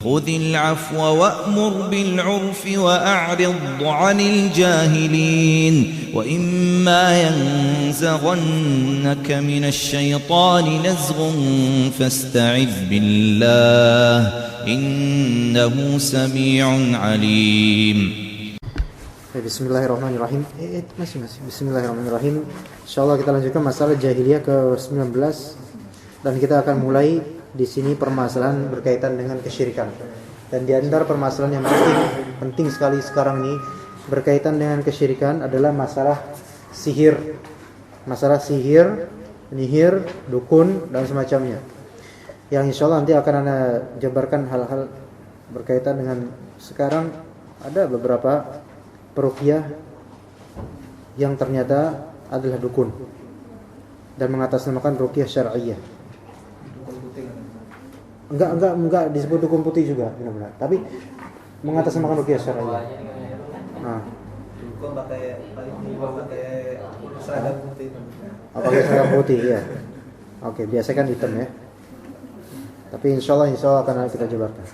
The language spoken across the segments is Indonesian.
خذ العفو وأمر بالعرف وأعرض عن الجاهلين وإما ينزغنك من الشيطان نزغ فاستعذ بالله إنه سميع عليم. Bismillahirrahmanirrahim. Bismillahirrahmanirrahim. Insyaallah kita lanjutkan masalah jahiliyah ke-19 dan kita akan mulai di sini permasalahan berkaitan dengan kesyirikan. Dan di antara permasalahan yang penting sekali sekarang ini berkaitan dengan kesyirikan adalah masalah sihir. Masalah sihir, penyihir, dukun dan semacamnya. Yang insyaallah nanti akan Anda jabarkan hal-hal berkaitan dengan sekarang ada beberapa peruqyah yang ternyata adalah dukun dan mengatasnamakan ruqyah syar'iyyah. Enggak disebut dukun putih juga benar-benar, tapi mengatasnamakan ruqyah syar'iyyah. Dukun pakai seragam putih. Pakai seragam putih ya. Oke, biasa kan hitam ya. Tapi insyaallah akan kita jabarkan.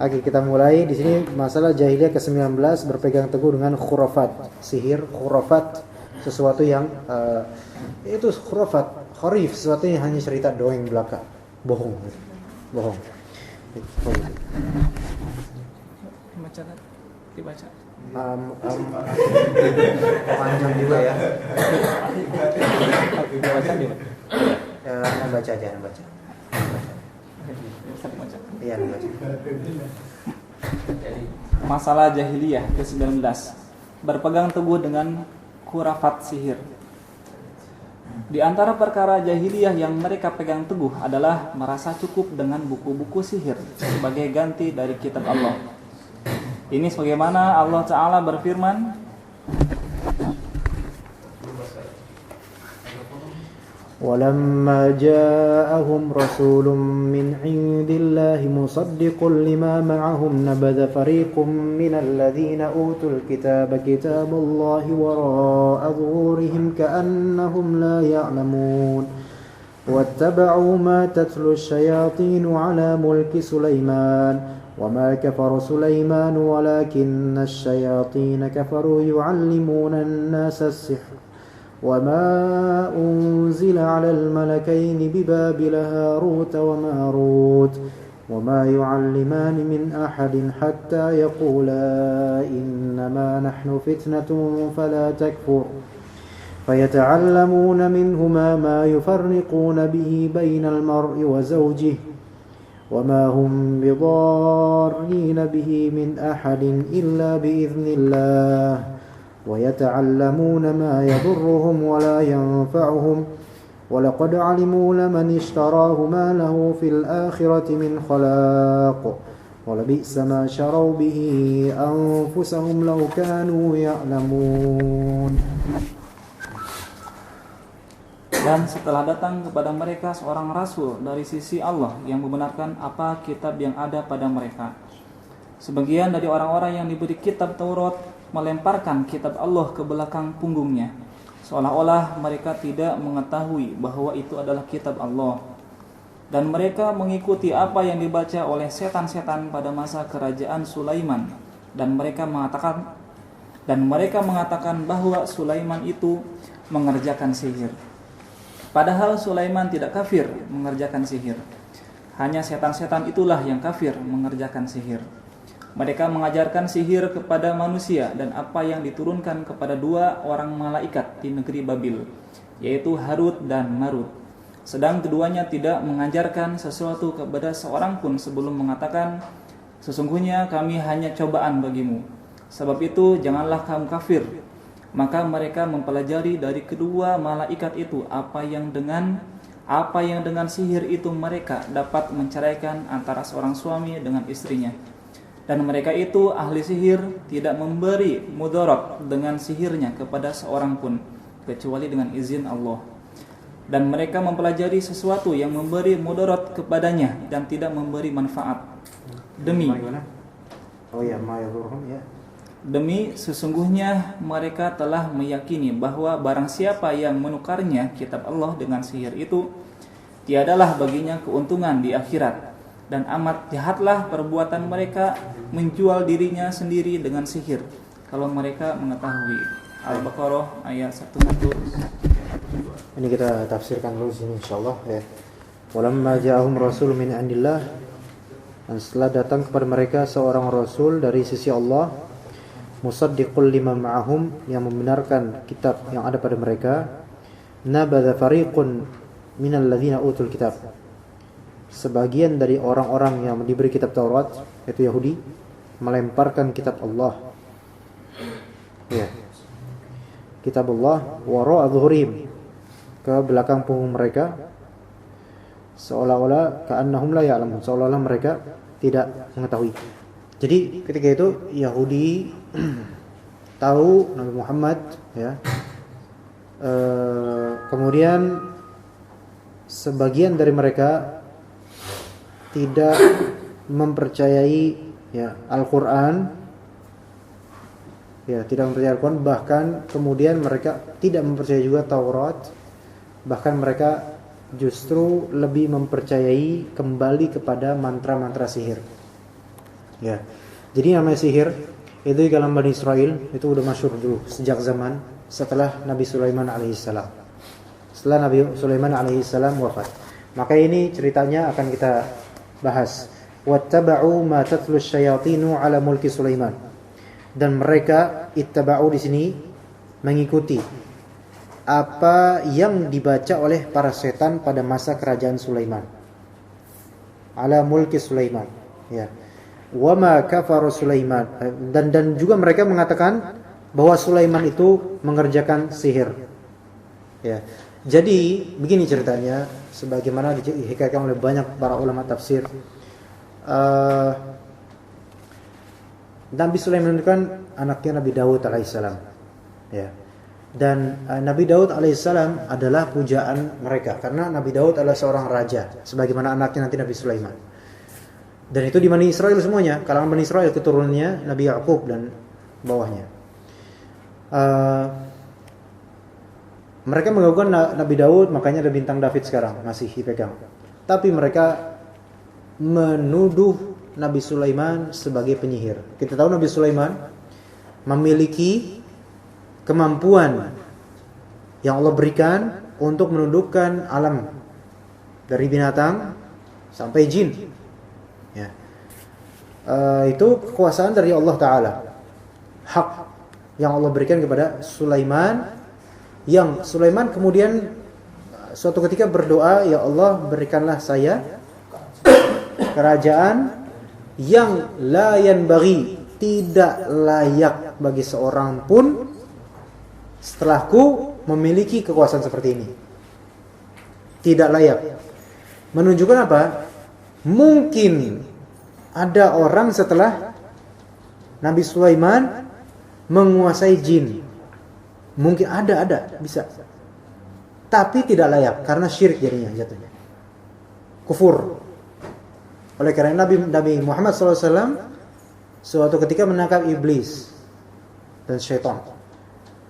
Oke, kita mulai di sini masalah jahiliyah ke-19 berpegang teguh dengan khurafat, sihir, khurafat, sesuatu yang itu khurafat, kharif, sesuatu yang hanya cerita doang belaka, bohong. Dibaca. Panjang juga ya. Dibaca dia. Membaca aja, membaca. Iya, membaca. Masalah jahiliyah ke-19 berpegang teguh dengan khurafat sihir. Di antara perkara jahiliyah yang mereka pegang teguh adalah merasa cukup dengan buku-buku sihir sebagai ganti dari kitab Allah. Ini sebagaimana Allah Ta'ala berfirman, وَلَمَّا جَاءَهُمْ رَسُولٌ مِّنْ عِندِ اللَّهِ مُصَدِّقٌ لِمَا مَعَهُمْ نَبَذَ فَرِيقٌ مِّنَ الَّذِينَ أُوتُوا الْكِتَابَ كِتَابَ اللَّهِ وَرَاءَ ظُهُورِهِمْ كَأَنَّهُمْ لَا يَعْلَمُونَ وَاتَّبَعُوا مَا تَتْلُو الشَّيَاطِينُ عَلَى مُلْكِ سُلَيْمَانَ وَمَا كَفَرَ سُلَيْمَانُ وَلَكِنَّ الشَّيَاطِينَ كَفَرُوا يُعَلِّمُونَ النَّاسَ السِّحْرَ وَمَا أُنزِلَ عَلَى الْمَلَكَيْنِ بِبَابِلَ هَارُوتَ وَمَارُوتَ وَمَا يُعَلِّمَانِ مِنْ أَحَدٍ حَتَّى يَقُولَا إِنَّمَا نَحْنُ فِتْنَةٌ فَلَا تَكْفُرْ فَيَتَعَلَّمُونَ مِنْهُمَا مَا يُفَرِّقُونَ بِهِ بَيْنَ الْمَرْءِ وَزَوْجِهِ وَمَا هُمْ بِضَارِّينَ بِهِ مِنْ أَحَدٍ إِلَّا بِإِذْنِ اللَّهِ وَيَتَعَلَّمُونَ مَا يَضُرُّهُمْ وَلَا يَنفَعُهُمْ وَلَقَدْ عَلِمُوا لَمَنِ اشْتَرَاهُ مَا لَهُ فِي الْآخِرَةِ مِنْ خَلَاقٍ وَلَبِئْسَ مَا شَرَوْا بِهِ أَنفُسَهُمْ لَوْ كَانُوا يَعْلَمُونَ. dan setelah datang kepada mereka seorang rasul dari sisi Allah yang membenarkan apa kitab yang ada pada mereka. Sebagian dari orang-orang yang diberi kitab Taurat melemparkan kitab Allah ke belakang punggungnya, seolah-olah mereka tidak mengetahui bahwa itu adalah kitab Allah. Dan mereka mengikuti apa yang dibaca oleh setan-setan pada masa kerajaan Sulaiman, dan mereka mengatakan bahwa Sulaiman itu mengerjakan sihir. Padahal Sulaiman tidak kafir mengerjakan sihir. Hanya setan-setan itulah yang kafir mengerjakan sihir. Mereka mengajarkan sihir kepada manusia dan apa yang diturunkan kepada dua orang malaikat di negeri Babil, yaitu Harut dan Marut. Sedang keduanya tidak mengajarkan sesuatu kepada seorang pun sebelum mengatakan, sesungguhnya kami hanya cobaan bagimu. Sebab itu janganlah kamu kafir. Maka mereka mempelajari dari kedua malaikat itu apa yang dengan sihir itu mereka dapat menceraikan antara seorang suami dengan istrinya. Dan mereka itu ahli sihir tidak memberi mudarat dengan sihirnya kepada seorang pun kecuali dengan izin Allah. Dan mereka mempelajari sesuatu yang memberi mudarat kepadanya dan tidak memberi manfaat. Demi Demi sesungguhnya mereka telah meyakini bahwa barang siapa yang menukarnya kitab Allah dengan sihir itu, tiadalah baginya keuntungan di akhirat, dan amat jahatlah perbuatan mereka menjual dirinya sendiri dengan sihir kalau mereka mengetahui. Al-Baqarah ayat 112. Ini kita tafsirkan dulu sini insyaallah ya. Walamma ja'ahum rasul min indillah, dan setelah datang kepada mereka seorang rasul dari sisi Allah, musaddiqul lima ma'ahum, yang membenarkan kitab yang ada pada mereka, nabadha fariqun minal ladzina utul kitab, sebagian dari orang-orang yang diberi kitab Taurat, yaitu Yahudi, melemparkan kitab Allah, ya, kitab Allah wara'a dhuhurihim, ke belakang punggung mereka, seolah-olah ka'annahum la ya'lamun, seolah-olah mereka tidak mengetahui. Jadi ketika itu Yahudi tahu Nabi Muhammad, ya, kemudian sebagian dari mereka tidak mempercayai, ya, Al-Quran, ya, tidak mempercayai Al-Quran, bahkan kemudian mereka tidak mempercayai juga Taurat, bahkan mereka justru lebih mempercayai kembali kepada mantra-mantra sihir. Ya, jadi namanya sihir itu di kalangan Bani Israel itu udah masyhur dulu sejak zaman setelah Nabi Sulaiman alaihissalam. Setelah Nabi Sulaiman alaihissalam wafat, maka ini ceritanya akan kita bahas. Wattaba'u ma tatlu syayatinu ala mulki Sulaiman, dan mereka ittaba'u di sini mengikuti apa yang dibaca oleh para setan pada masa kerajaan Sulaiman. Ala mulki Sulaiman, ya. Wa ma kafara Sulaiman, dan juga mereka mengatakan bahwa Sulaiman itu mengerjakan sihir. Ya. Jadi begini ceritanya, sebagaimana dihikayatkan oleh banyak para ulama tafsir. Nabi Sulaiman itu kan anaknya Nabi Daud alaihissalam, ya. Dan Nabi Daud alaihissalam adalah pujaan mereka, karena Nabi Daud adalah seorang raja, sebagaimana anaknya nanti Nabi Sulaiman. Dan itu di Bani Israel semuanya, kalangan Bani Israel, keturunannya Nabi Yakub dan bawahnya. Mereka mengagukan Nabi Daud, makanya ada bintang David sekarang masih dipegang. Tapi mereka menuduh Nabi Sulaiman sebagai penyihir. Kita tahu Nabi Sulaiman memiliki kemampuan yang Allah berikan untuk menundukkan alam, dari binatang sampai jin. Ya. Itu kekuasaan dari Allah Ta'ala, hak yang Allah berikan kepada Sulaiman, yang Sulaiman kemudian suatu ketika berdoa, ya Allah, berikanlah saya kerajaan yang la yanbaghi, tidak layak bagi seorang pun setelahku memiliki kekuasaan seperti ini. Tidak layak. Menunjukkan apa? Mungkin ada orang setelah Nabi Sulaiman menguasai jin. Mungkin ada, bisa. Tapi tidak layak, karena syirik jadinya jatuhnya. Kufur. Oleh karena Nabi Muhammad SAW suatu ketika menangkap iblis dan syaitan.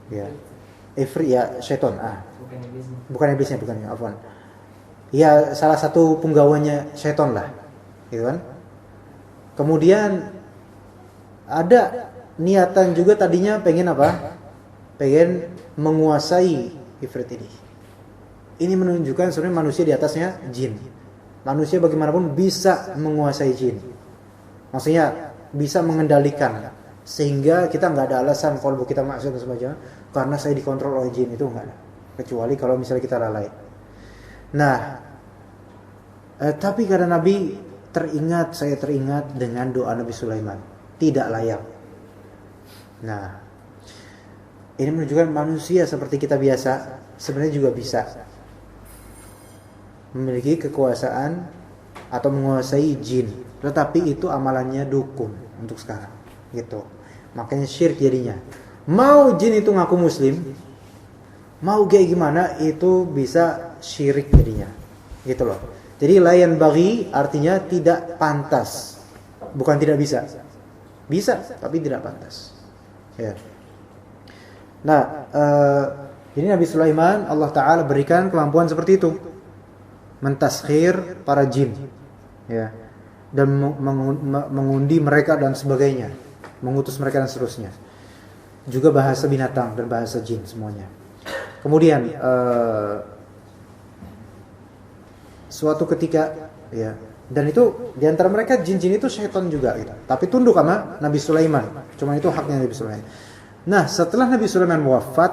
Ya. Syaitan. Bukan iblisnya, afwan. Ya, salah satu penggawanya syaitan lah. Gitu kan? Kemudian ada niatan juga tadinya pengen apa? Pengen menguasai ifrit ini. Ini menunjukkan sebenarnya manusia di atasnya jin. Manusia bagaimanapun bisa menguasai jin. Maksudnya bisa mengendalikan, sehingga kita nggak ada alasan kalau kita maksiat dan sebagainya karena saya dikontrol oleh jin, itu nggak ada. Kecuali kalau misalnya kita lalai. Nah, tapi karena Nabi saya teringat dengan doa Nabi Sulaiman, tidak layak. Nah, ini menunjukkan manusia seperti kita biasa sebenarnya juga bisa memiliki kekuasaan atau menguasai jin, tetapi itu amalannya dukun untuk sekarang, gitu. Makanya syirik jadinya. Mau jin itu ngaku muslim, mau kayak gimana, itu bisa syirik jadinya, gitu loh. Jadi layan bagi artinya tidak pantas, bukan tidak bisa. Bisa, tapi tidak pantas. Ya. Nah, jadi Nabi Sulaiman Allah Ta'ala berikan kemampuan seperti itu. mentaskhir para jin, ya, dan mengundi mereka dan sebagainya, mengutus mereka dan seterusnya. Juga bahasa binatang dan bahasa jin semuanya. Kemudian suatu ketika, ya, dan itu diantara mereka jin-jin itu syaitan juga gitu. Tapi tunduk sama Nabi Sulaiman. Cuma itu haknya Nabi Sulaiman. Nah, setelah Nabi Sulaiman wafat,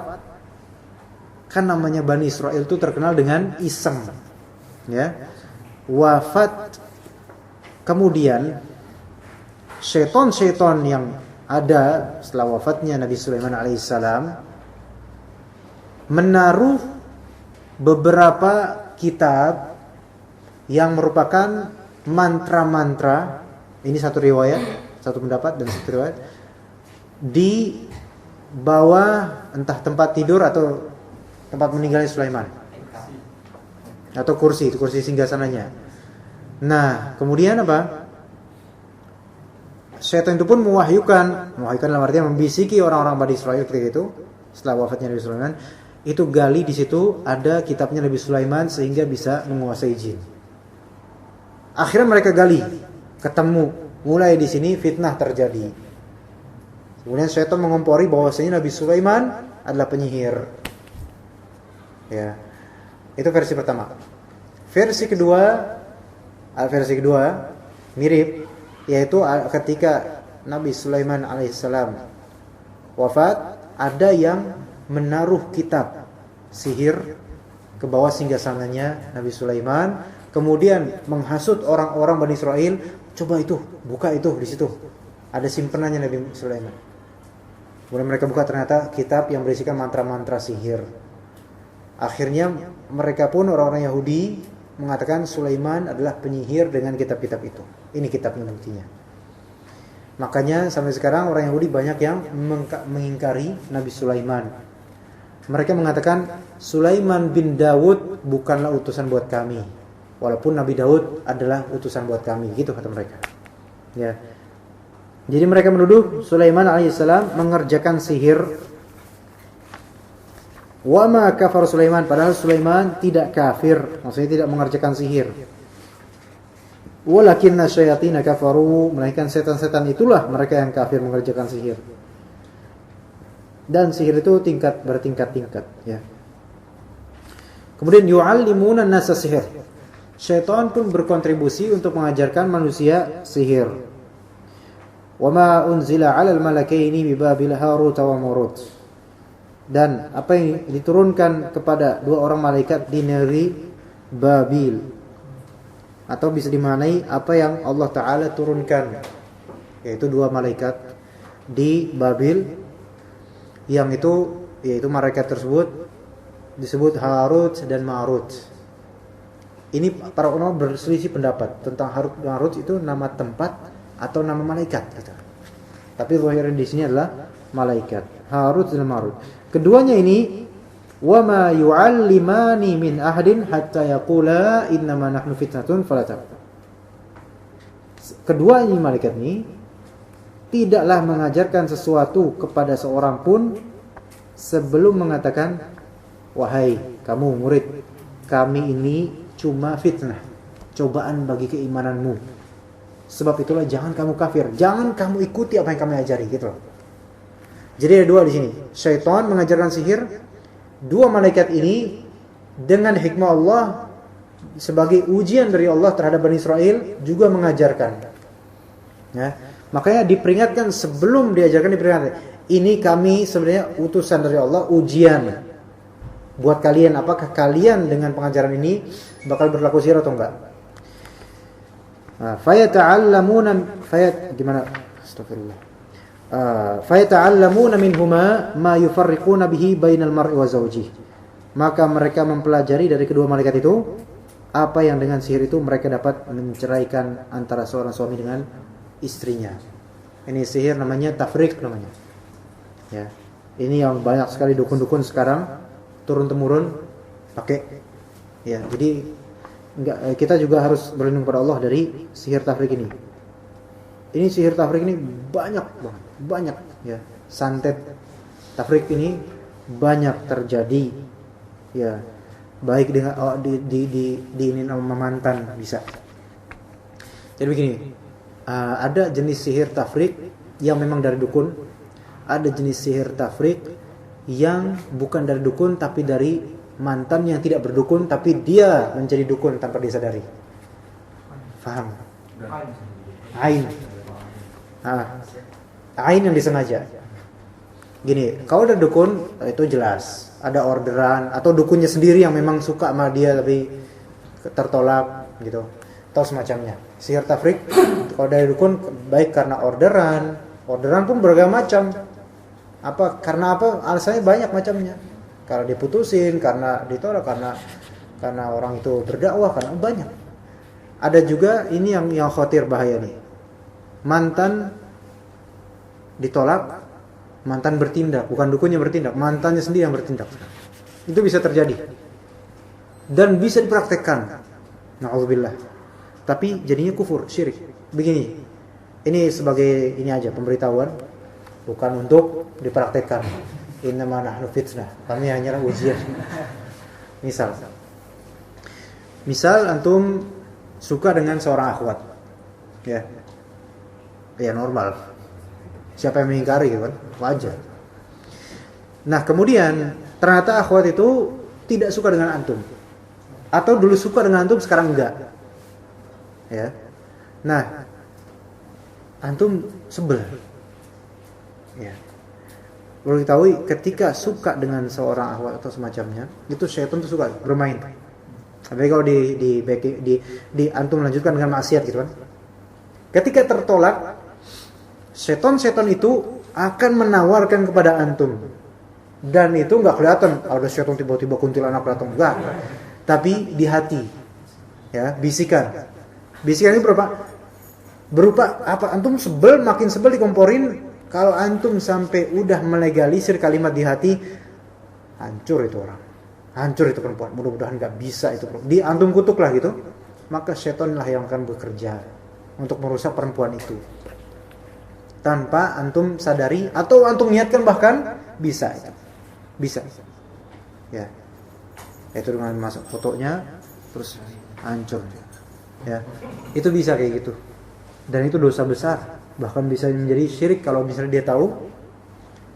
kan namanya Bani Israel itu terkenal dengan iseng. Ya. Wafat, kemudian syaitan-syaitan yang ada setelah wafatnya Nabi Sulaiman alaihissalam menaruh beberapa kitab yang merupakan mantra-mantra, ini satu riwayat, satu pendapat dan satu riwayat, di bawah entah tempat tidur atau tempat meninggalnya Sulaiman, atau kursi, itu kursi singgasananya. Nah, kemudian apa? Syaitan itu pun mewahyukan dalam artian membisiki orang-orang Bani Israel ketika itu, setelah wafatnya Nabi Sulaiman, itu gali di situ ada kitabnya Nabi Sulaiman sehingga bisa menguasai jin. Akhirnya mereka gali, ketemu, mulai di sini fitnah terjadi. Kemudian syaitan mengompori bahwasanya Nabi Sulaiman adalah penyihir. Ya, itu versi pertama. Versi kedua mirip, yaitu ketika Nabi Sulaiman alaihissalam wafat, ada yang menaruh kitab sihir ke bawah singgasananya Nabi Sulaiman. Kemudian menghasut orang-orang Bani Israel, coba itu, buka itu di situ. Ada simpenannya Nabi Sulaiman. Kemudian mereka buka, ternyata kitab yang berisikan mantra-mantra sihir. Akhirnya mereka pun orang-orang Yahudi mengatakan Sulaiman adalah penyihir dengan kitab-kitab itu. Ini kitabnya buktinya. Makanya sampai sekarang orang Yahudi banyak yang mengingkari Nabi Sulaiman. Mereka mengatakan Sulaiman bin Daud bukanlah utusan buat kami. Walaupun Nabi Daud adalah utusan buat kami, gitu kata mereka. Ya. Jadi mereka menuduh Sulaiman alaihissalam mengerjakan sihir. Wa ma kafar Sulaiman, padahal Sulaiman tidak kafir, maksudnya tidak mengerjakan sihir. Walakinna syayatin kafaru, melainkan setan-setan itulah mereka yang kafir mengerjakan sihir. Dan sihir itu bertingkat-tingkat, ya. Kemudian yu'allimuna an-nasa sihir. Syaitan pun berkontribusi untuk mengajarkan manusia sihir. Wa ma unzila 'alal malakaini bi Babil Harut wa Marut. Dan apa yang diturunkan kepada dua orang malaikat di negeri Babil, atau bisa dimaknai apa yang Allah Ta'ala turunkan, yaitu dua malaikat di Babil, yang itu yaitu malaikat tersebut disebut Harut dan Marut. Ini para ulama berselisih pendapat tentang Harut dan Marut itu nama tempat atau nama malaikat, kata. Tapi zahirnya di sini adalah malaikat Harut dan Marut. Keduanya ini wa ma yu'allimani min ahadin hatta yaqula innama nahnu fitnatun fala takfur. Kedua ini malaikat ini tidaklah mengajarkan sesuatu kepada seorang pun sebelum mengatakan, wahai kamu murid, kami ini cuma fitnah, cobaan bagi keimananmu. Sebab itulah jangan kamu kafir, jangan kamu ikuti apa yang kami ajari, gitu loh. Jadi ada dua di sini. Syaitan mengajarkan sihir, dua malaikat ini dengan hikmah Allah sebagai ujian dari Allah terhadap Bani Israel juga mengajarkan. Ya, makanya diperingatkan sebelum diajarkan, diperingatkan. Ini kami sebenarnya utusan dari Allah, ujian buat kalian, apakah kalian dengan pengajaran ini bakal berlaku sihir atau enggak. Fayata'allamuna minhuma ma yufarriquna bihi bainal mar'i wa zawjihi. Maka mereka mempelajari dari kedua malaikat itu apa yang dengan sihir itu mereka dapat menceraikan antara seorang suami dengan istrinya. Ini sihir namanya tafriq namanya. Ya. Ini yang banyak sekali dukun-dukun sekarang turun temurun pakai. Ya, jadi kita juga harus berlindung pada Allah dari sihir tafriq ini. Ini sihir tafriq ini banyak ya. Santet tafriq ini banyak terjadi. Ya. baik dengan diinin sama mantan bisa. Jadi begini, ada jenis sihir tafrik yang memang dari dukun, ada jenis sihir tafrik yang bukan dari dukun tapi dari mantan yang tidak berdukun tapi dia menjadi dukun tanpa disadari. Faham? Ain. Ain yang disengaja. Gini, kalau dari dukun itu jelas ada orderan atau dukunnya sendiri yang memang suka sama dia tapi tertolak gitu atau semacamnya. Sihir tafrik kalau dari dukun baik karena orderan pun beragam macam. Karena apa? Alasannya banyak macamnya. Karena diputusin, karena ditolak, karena orang itu berdakwah, karena banyak. Ada juga ini yang khawatir bahaya nih. Mantan ditolak, mantan bertindak, bukan dukunnya bertindak, mantannya sendiri yang bertindak. Itu bisa terjadi. Dan bisa dipraktekkan. Na'udzubillah. Tapi jadinya kufur, syirik. Begini. Ini sebagai ini aja pemberitahuan, bukan untuk dipraktekkan. Innama nahnu fitnah. Kami hanyalah ujian. Misal antum suka dengan seorang akhwat. Ya normal. Siapa yang mengingkari gitu kan? Wajar. Nah, kemudian ternyata akhwat itu tidak suka dengan antum. Atau dulu suka dengan antum, sekarang enggak. Ya. Nah, antum sebel. Ya. Perlu diketahui ketika suka dengan seorang akhwat atau semacamnya, itu syaitan tuh suka bermain. Tapi kalau di antum melanjutkan dengan maksiat gitu kan. Ketika tertolak, setan itu akan menawarkan kepada antum. Dan itu enggak kelihatan ada setan tiba-tiba kuntilanak datang, enggak. Tapi di hati. Ya, bisikan. Bisikan ini berupa apa? Antum sebel, makin sebel dikomporin. Kalau antum sampai udah melegalisir kalimat di hati, hancur itu orang. Hancur itu perempuan. Mudah-mudahan enggak bisa itu. Di antum kutuk lah gitu. Maka setanlah yang akan bekerja untuk merusak perempuan itu. Tanpa antum sadari atau antum niatkan, bahkan bisa itu. Bisa. Ya. Itu dengan masuk fotonya terus hancur. Ya. Itu bisa kayak gitu. Dan itu dosa besar. Bahkan bisa menjadi syirik kalau misalnya dia tahu,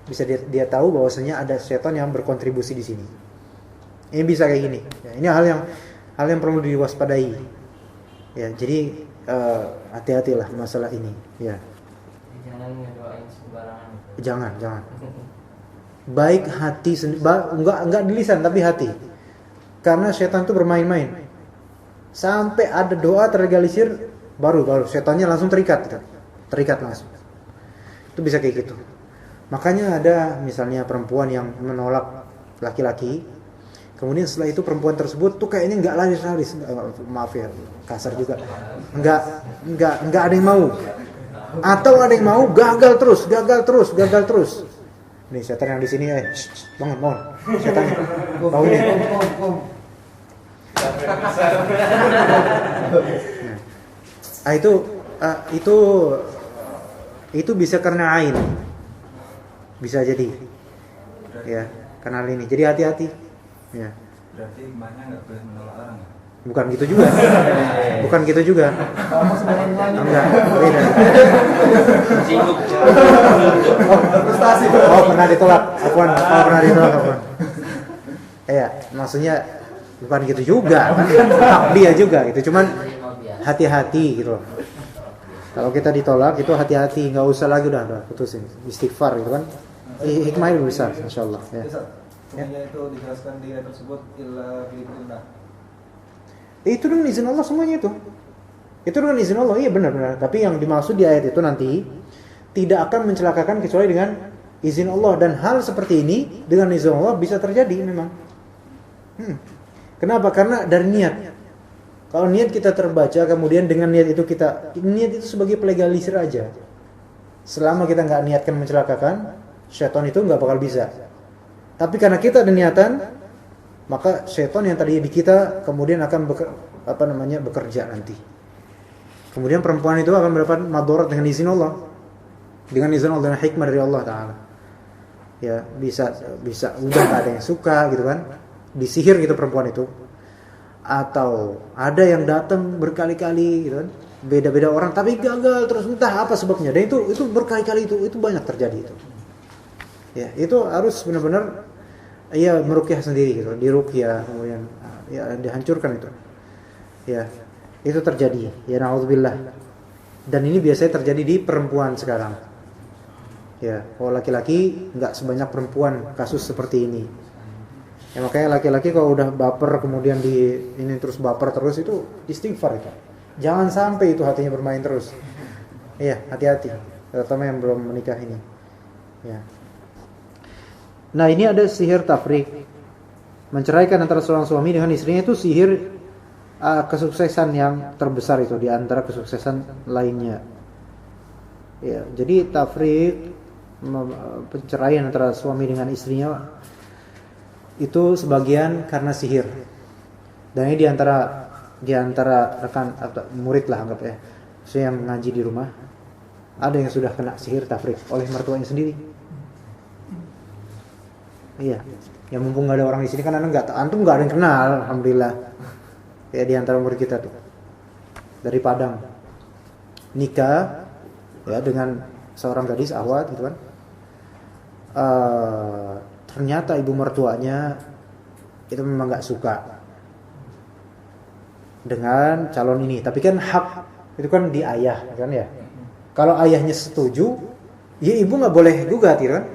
bisa dia tahu bahwasanya ada setan yang berkontribusi di sini. Ini bisa kayak gini. Ya, ini hal yang perlu diwaspadai. Ya, jadi hati-hatilah masalah ini. Ya. Jangan ngedoain sembarangan. Jangan. Baik hati enggak di lisan tapi hati. Karena setan itu bermain-main. Sampai ada doa terlegalisir baru setannya langsung terikat langsung. Itu bisa kayak gitu. Makanya ada misalnya perempuan yang menolak laki-laki, kemudian setelah itu perempuan tersebut tuh kayaknya enggak laris, maaf ya kasar juga, enggak ada yang mau, atau ada yang mau gagal terus. Nih setan yang di sini, bangun, setannya, bangun nih. Nah, itu bisa karena ain, bisa jadi, ya karena ini. Jadi hati-hati, ya. Berarti emaknya nggak boleh menolak orang ya? Bukan gitu juga. Enggak, beda. Pernah ditolak, pernah ditolak. Iya, maksudnya bukan gitu juga, kan hak dia juga gitu. Cuman hati-hati gitu loh. Kalau kita ditolak itu hati-hati, nggak usah lagi udah putusin, istighfar gitu kan. Hikmahnya besar, insyaallah. Ya. Semuanya itu dijelaskan di ayat tersebut illa biidznillah. Itu dengan izin Allah semuanya itu. Itu dengan izin Allah, iya benar. Tapi yang dimaksud di ayat itu nanti tidak akan mencelakakan kecuali dengan izin Allah, dan hal seperti ini dengan izin Allah bisa terjadi memang. Kenapa? Karena dari niat. Kalau niat kita terbaca, kemudian dengan niat itu sebagai pelegalisir aja. Selama kita nggak niatkan mencelakakan, syaitan itu nggak bakal bisa. Tapi karena kita ada niatan, maka syaitan yang tadi di kita kemudian akan bekerja nanti. Kemudian perempuan itu akan mendapat madarat dengan izin Allah, dengan hikmah dari Allah Taala. Ya bisa udah nggak ada yang suka gitu kan. disihir gitu perempuan itu, atau ada yang datang berkali-kali gitu kan, beda-beda orang tapi gagal terus, entah apa sebabnya, dan itu berkali-kali, itu banyak terjadi itu. Ya, itu harus benar-benar ya meruqyah sendiri gitu, diruqyah kemudian ya dihancurkan itu. Ya, itu terjadi. Ya naudzubillah. Dan ini biasanya terjadi di perempuan sekarang. Ya, kalau laki-laki nggak sebanyak perempuan kasus seperti ini. Ya makanya laki-laki kalau udah baper kemudian ini terus baper terus, itu istighfar itu. Jangan sampai itu hatinya bermain terus. Iya, hati-hati. Terutama yang belum menikah ini. Ya. Nah, ini ada sihir tafriq. Menceraikan antara seorang suami dengan istrinya itu sihir kesuksesan yang terbesar itu di antara kesuksesan lainnya. Ya, jadi tafriq, perceraian antara suami dengan istrinya itu sebagian karena sihir. Dan ini di antara rekan atau murid lah anggap ya, saya yang ngaji di rumah, ada yang sudah kena sihir tafriq oleh mertuanya sendiri. Iya, ya mumpung nggak ada orang di sini kan antum nggak ada yang kenal, alhamdulillah. Ya di antara murid kita tuh dari Padang nikah ya dengan seorang gadis ahwat gitu kan. Ternyata ibu mertuanya itu memang nggak suka dengan calon ini, tapi kan hak itu kan di ayah kan ya. Kalau ayahnya setuju, ya ibu nggak boleh gugat gitu kan.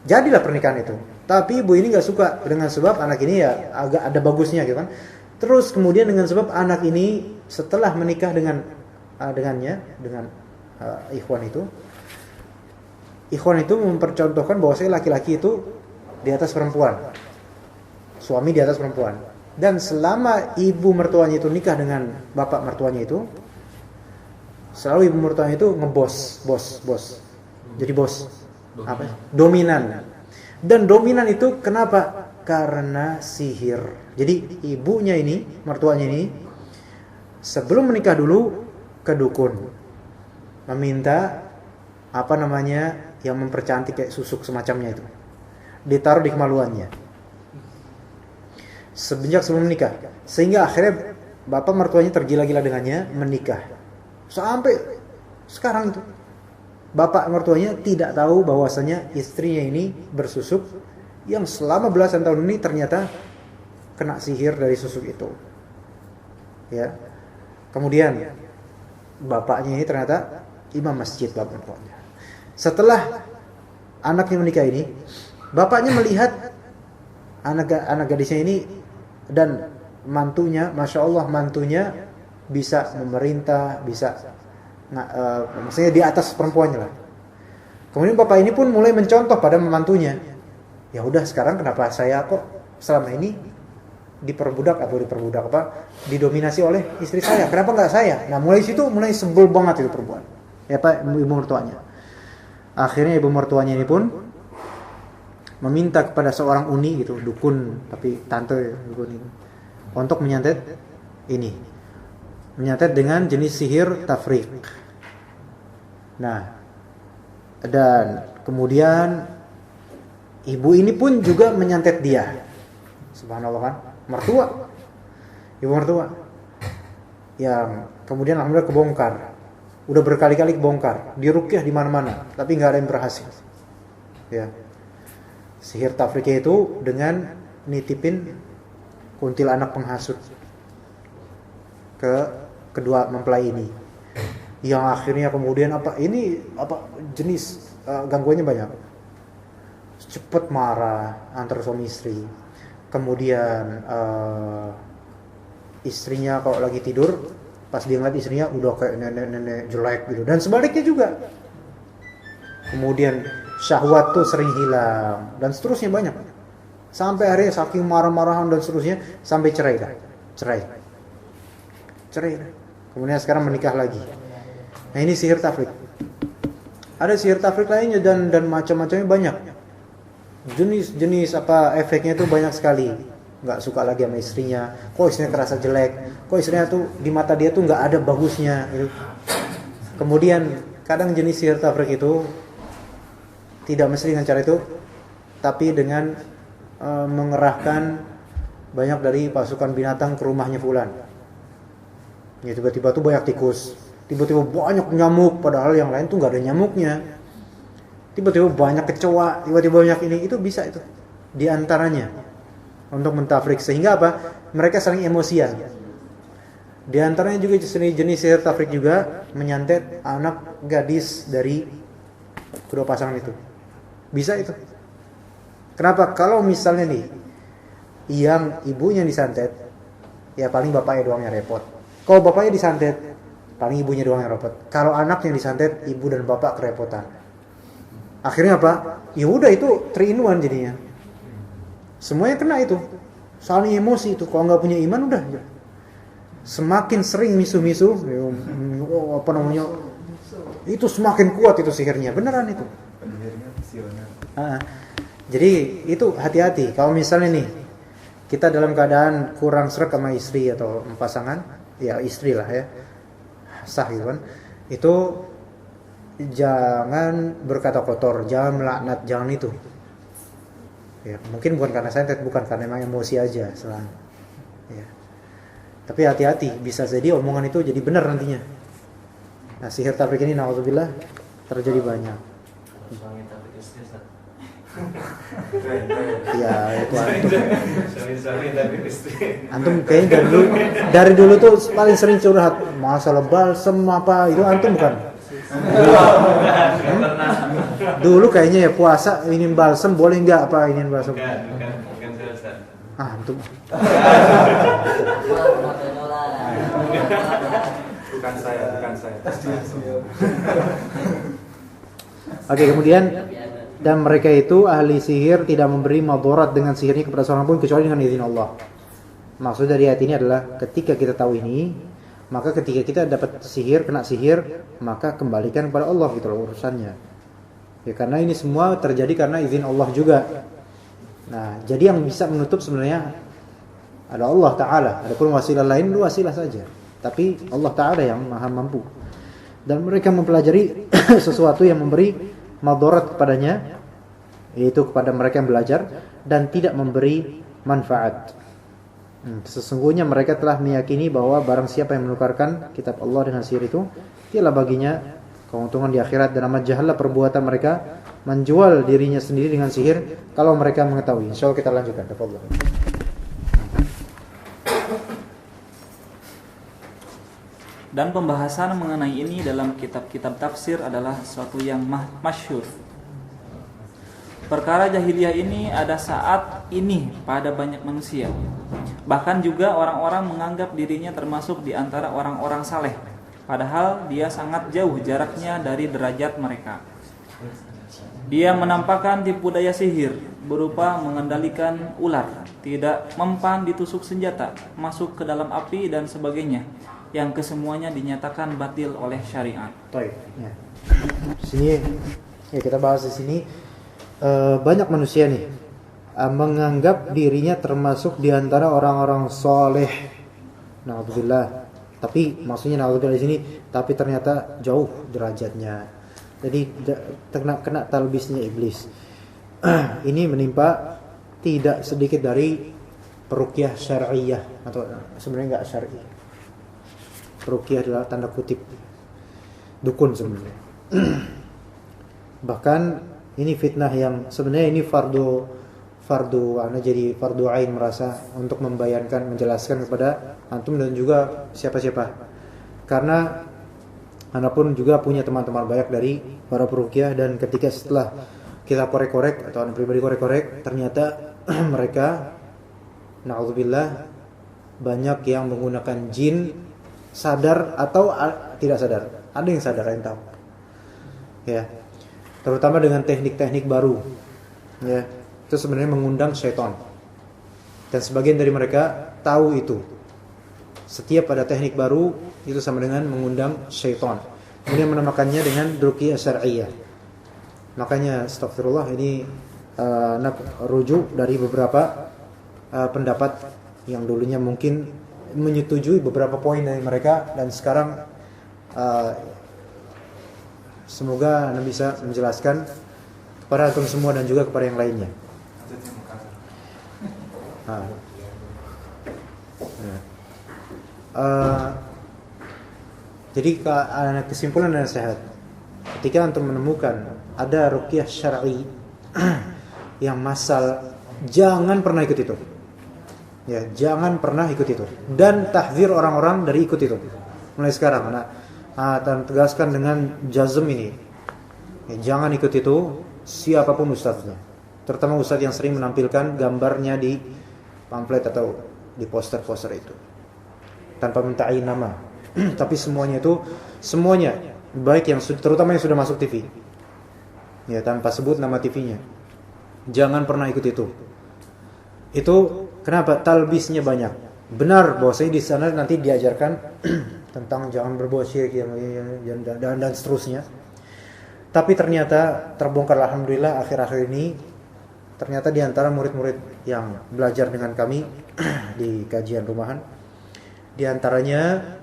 Jadilah pernikahan itu. Tapi ibu ini nggak suka dengan sebab anak ini ya agak ada bagusnya gitu kan. Terus kemudian dengan sebab anak ini setelah menikah dengan Ikhwan itu mempercontohkan bahwasanya laki-laki itu di atas perempuan, suami di atas perempuan. Dan selama ibu mertuanya itu nikah dengan bapak mertuanya itu, selalu ibu mertuanya itu bos. Jadi bos. Apa? Dominan. Dan dominan itu kenapa? Karena sihir. Jadi ibunya ini, mertuanya ini, sebelum menikah dulu ke dukun, meminta yang mempercantik kayak susuk semacamnya itu, ditaruh di kemaluannya sejak sebelum menikah, sehingga akhirnya bapak mertuanya tergila-gila dengannya, menikah. Sampai sekarang itu bapak mertuanya tidak tahu bahwasanya istrinya ini bersusuk yang selama belasan tahun ini ternyata kena sihir dari susuk itu. Ya. Kemudian bapaknya ini ternyata imam masjid, bapak mertuanya. Setelah anaknya menikah ini, bapaknya melihat anak gadisnya ini dan mantunya, masya Allah mantunya bisa memerintah, bisa maksudnya di atas perempuannya lah. Kemudian bapak ini pun mulai mencontoh pada mantunya. Ya udah, sekarang kenapa saya kok selama ini didominasi oleh istri saya? Kenapa nggak saya? Nah mulai situ mulai sebel banget itu perempuan. Ya Pak, ibu mertuanya. Akhirnya ibu mertuanya ini pun meminta kepada seorang uni gitu, dukun tapi tante dukun ini, untuk menyantet dengan jenis sihir tafriq. Nah, dan kemudian ibu ini pun juga menyantet dia. Subhanallah kan, ibu mertua yang kemudian alhamdulillah kebongkar. Udah berkali-kali kebongkar, diruqyah di mana-mana, tapi nggak ada yang berhasil. Ya. Sihir tafriqnya itu dengan nitipin kuntilanak penghasut ke kedua mempelai ini, yang akhirnya kemudian jenis gangguannya banyak. Cepet marah antar suami istri, kemudian istrinya kalau lagi tidur, pas dia ngeliat istrinya udah kayak nenek-nenek jelek gitu, dan sebaliknya juga. Kemudian syahwat tuh sering hilang dan seterusnya banyak. Sampai akhirnya saking marah-marahan dan seterusnya sampai cerai. Kemudian sekarang menikah lagi. Nah ini sihir tafriq. Ada sihir tafriq lainnya dan macam-macamnya banyak. Jenis efeknya itu banyak sekali. Nggak suka lagi sama istrinya. Kok istrinya kerasa jelek? Kok istrinya tuh di mata dia tuh nggak ada bagusnya gitu. Kemudian kadang jenis sihir tafriq itu tidak mesti dengan cara itu, tapi dengan mengerahkan banyak dari pasukan binatang ke rumahnya fulan. Ya tiba-tiba tuh banyak tikus, tiba-tiba banyak nyamuk, padahal yang lain tuh nggak ada nyamuknya. Tiba-tiba banyak kecoa, tiba-tiba banyak ini, itu bisa itu di antaranya untuk mentafrik, sehingga apa? Mereka saling emosian. Di antaranya juga jenis sihir tafrik juga menyantet anak gadis dari kedua pasangan itu. Bisa itu. Kenapa? Kalau misalnya nih yang ibunya disantet, ya paling bapaknya doang yang repot. Kalau bapaknya disantet, paling ibunya doang yang repot. Kalau anaknya disantet, ibu dan bapak kerepotan. Akhirnya apa? Ya udah itu 3 in 1 jadinya. Semuanya kena itu. Saling emosi itu. Kalau nggak punya iman udah. Semakin sering misuh-misuh, apa namanya? Itu semakin kuat itu sihirnya. Beneran itu. Jadi itu hati-hati. Kalau misalnya nih kita dalam keadaan kurang sreg sama istri atau pasangan, ya istri lah ya, sah gitu kan, itu jangan berkata kotor, jangan melaknat, jangan itu. Ya, mungkin bukan karena santet, bukan karena emang emosi aja selain. Ya. Tapi hati-hati, bisa jadi omongan itu jadi benar nantinya. Nah, sihir tafrik ini naudzubillah terjadi banyak. Ya, itu antum kayaknya dari dulu tuh paling sering curhat masalah balsem apa itu, antum bukan? Dulu kayaknya ya puasa ingin balsem boleh nggak apa ingin balsem? Bukan saya. Antum. Bukan saya. Oke, kemudian dan mereka itu ahli sihir tidak memberi madarat dengan sihirnya kepada seorang pun kecuali dengan izin Allah. Maksud dari ayat ini adalah ketika kita tahu ini, maka ketika kita dapat sihir, kena sihir, maka kembalikan kepada Allah gitu loh urusannya. Ya karena ini semua terjadi karena izin Allah juga. Nah, jadi yang bisa menutup sebenarnya ada Allah Ta'ala. Adapun wasilah lain itu wasilah saja. Tapi Allah Ta'ala yang maha mampu. Dan mereka mempelajari sesuatu yang memberi madarat kepadanya, yaitu kepada mereka yang belajar, dan tidak memberi manfaat. Sesungguhnya mereka telah meyakini bahwa barang siapa yang menukarkan kitab Allah dengan sihir itu, ialah baginya keuntungan di akhirat, dan amat jahatlah perbuatan mereka menjual dirinya sendiri dengan sihir kalau mereka mengetahui. Insyaallah kita lanjutkan. Tafadhol. Dan pembahasan mengenai ini dalam kitab-kitab tafsir adalah suatu yang masyhur. Perkara jahiliyah ini ada saat ini pada banyak manusia. Bahkan juga orang-orang menganggap dirinya termasuk di antara orang-orang saleh, padahal dia sangat jauh jaraknya dari derajat mereka. Dia menampakkan tipu daya sihir berupa mengendalikan ular, tidak mempan ditusuk senjata, masuk ke dalam api dan sebagainya, yang kesemuanya dinyatakan batil oleh syariat. Baik. Ya. Sini ya kita bahas di sini banyak manusia nih menganggap dirinya termasuk di antara orang-orang soleh. Na'udzubillah. Tapi maksudnya na'udzubillah di sini, tapi ternyata jauh derajatnya. Jadi kena talbisnya iblis. Ini menimpa tidak sedikit dari peruqyah syar'iyah, atau sebenarnya enggak syar'i. Ruqyah adalah tanda kutip dukun sebenarnya. Bahkan ini fitnah yang sebenarnya ini fardu jadi fardu ain merasa untuk membayankan, menjelaskan kepada antum dan juga siapa-siapa. Karena anda pun juga punya teman-teman banyak dari para peruqyah, dan ketika setelah kita korek-korek atau anda pribadi korek-korek, ternyata mereka na'udzubillah banyak yang menggunakan jin, sadar atau tidak sadar. Ada yang sadar, yang tahu. Ya. Terutama dengan teknik-teknik baru. Ya. Itu sebenarnya mengundang syaitan. Dan sebagian dari mereka tahu itu. Setiap ada teknik baru itu sama dengan mengundang syaitan. Kemudian menamakannya dengan ruqyah syar'iyyah. Makanya astagfirullah, ini rujuk dari beberapa pendapat yang dulunya mungkin menyetujui beberapa poin dari mereka, dan sekarang semoga Anda bisa menjelaskan kepada antum semua dan juga kepada yang lainnya. Jadi kesimpulan dan nasihat, ketika antum menemukan ada ruqyah syar'i yang massal, jangan pernah ikut itu. Ya, jangan pernah ikut itu. Dan tahdzir orang-orang dari ikut itu. Mulai sekarang, dan tegaskan dengan jazm ini. Ya, jangan ikut itu siapapun ustaznya. Terutama ustaz yang sering menampilkan gambarnya di pamflet atau di poster-poster itu. Tanpa mentain nama. Tapi semuanya baik yang terutama yang sudah masuk TV. Ya, tanpa sebut nama TV-nya. Jangan pernah ikut itu. Itu kenapa? Talbisnya banyak. Benar bahwasanya di sana nanti diajarkan tentang jangan berbuat syirik dan seterusnya. Tapi ternyata terbongkar, alhamdulillah, akhir-akhir ini ternyata di antara murid-murid yang belajar dengan kami di kajian rumahan, di antaranya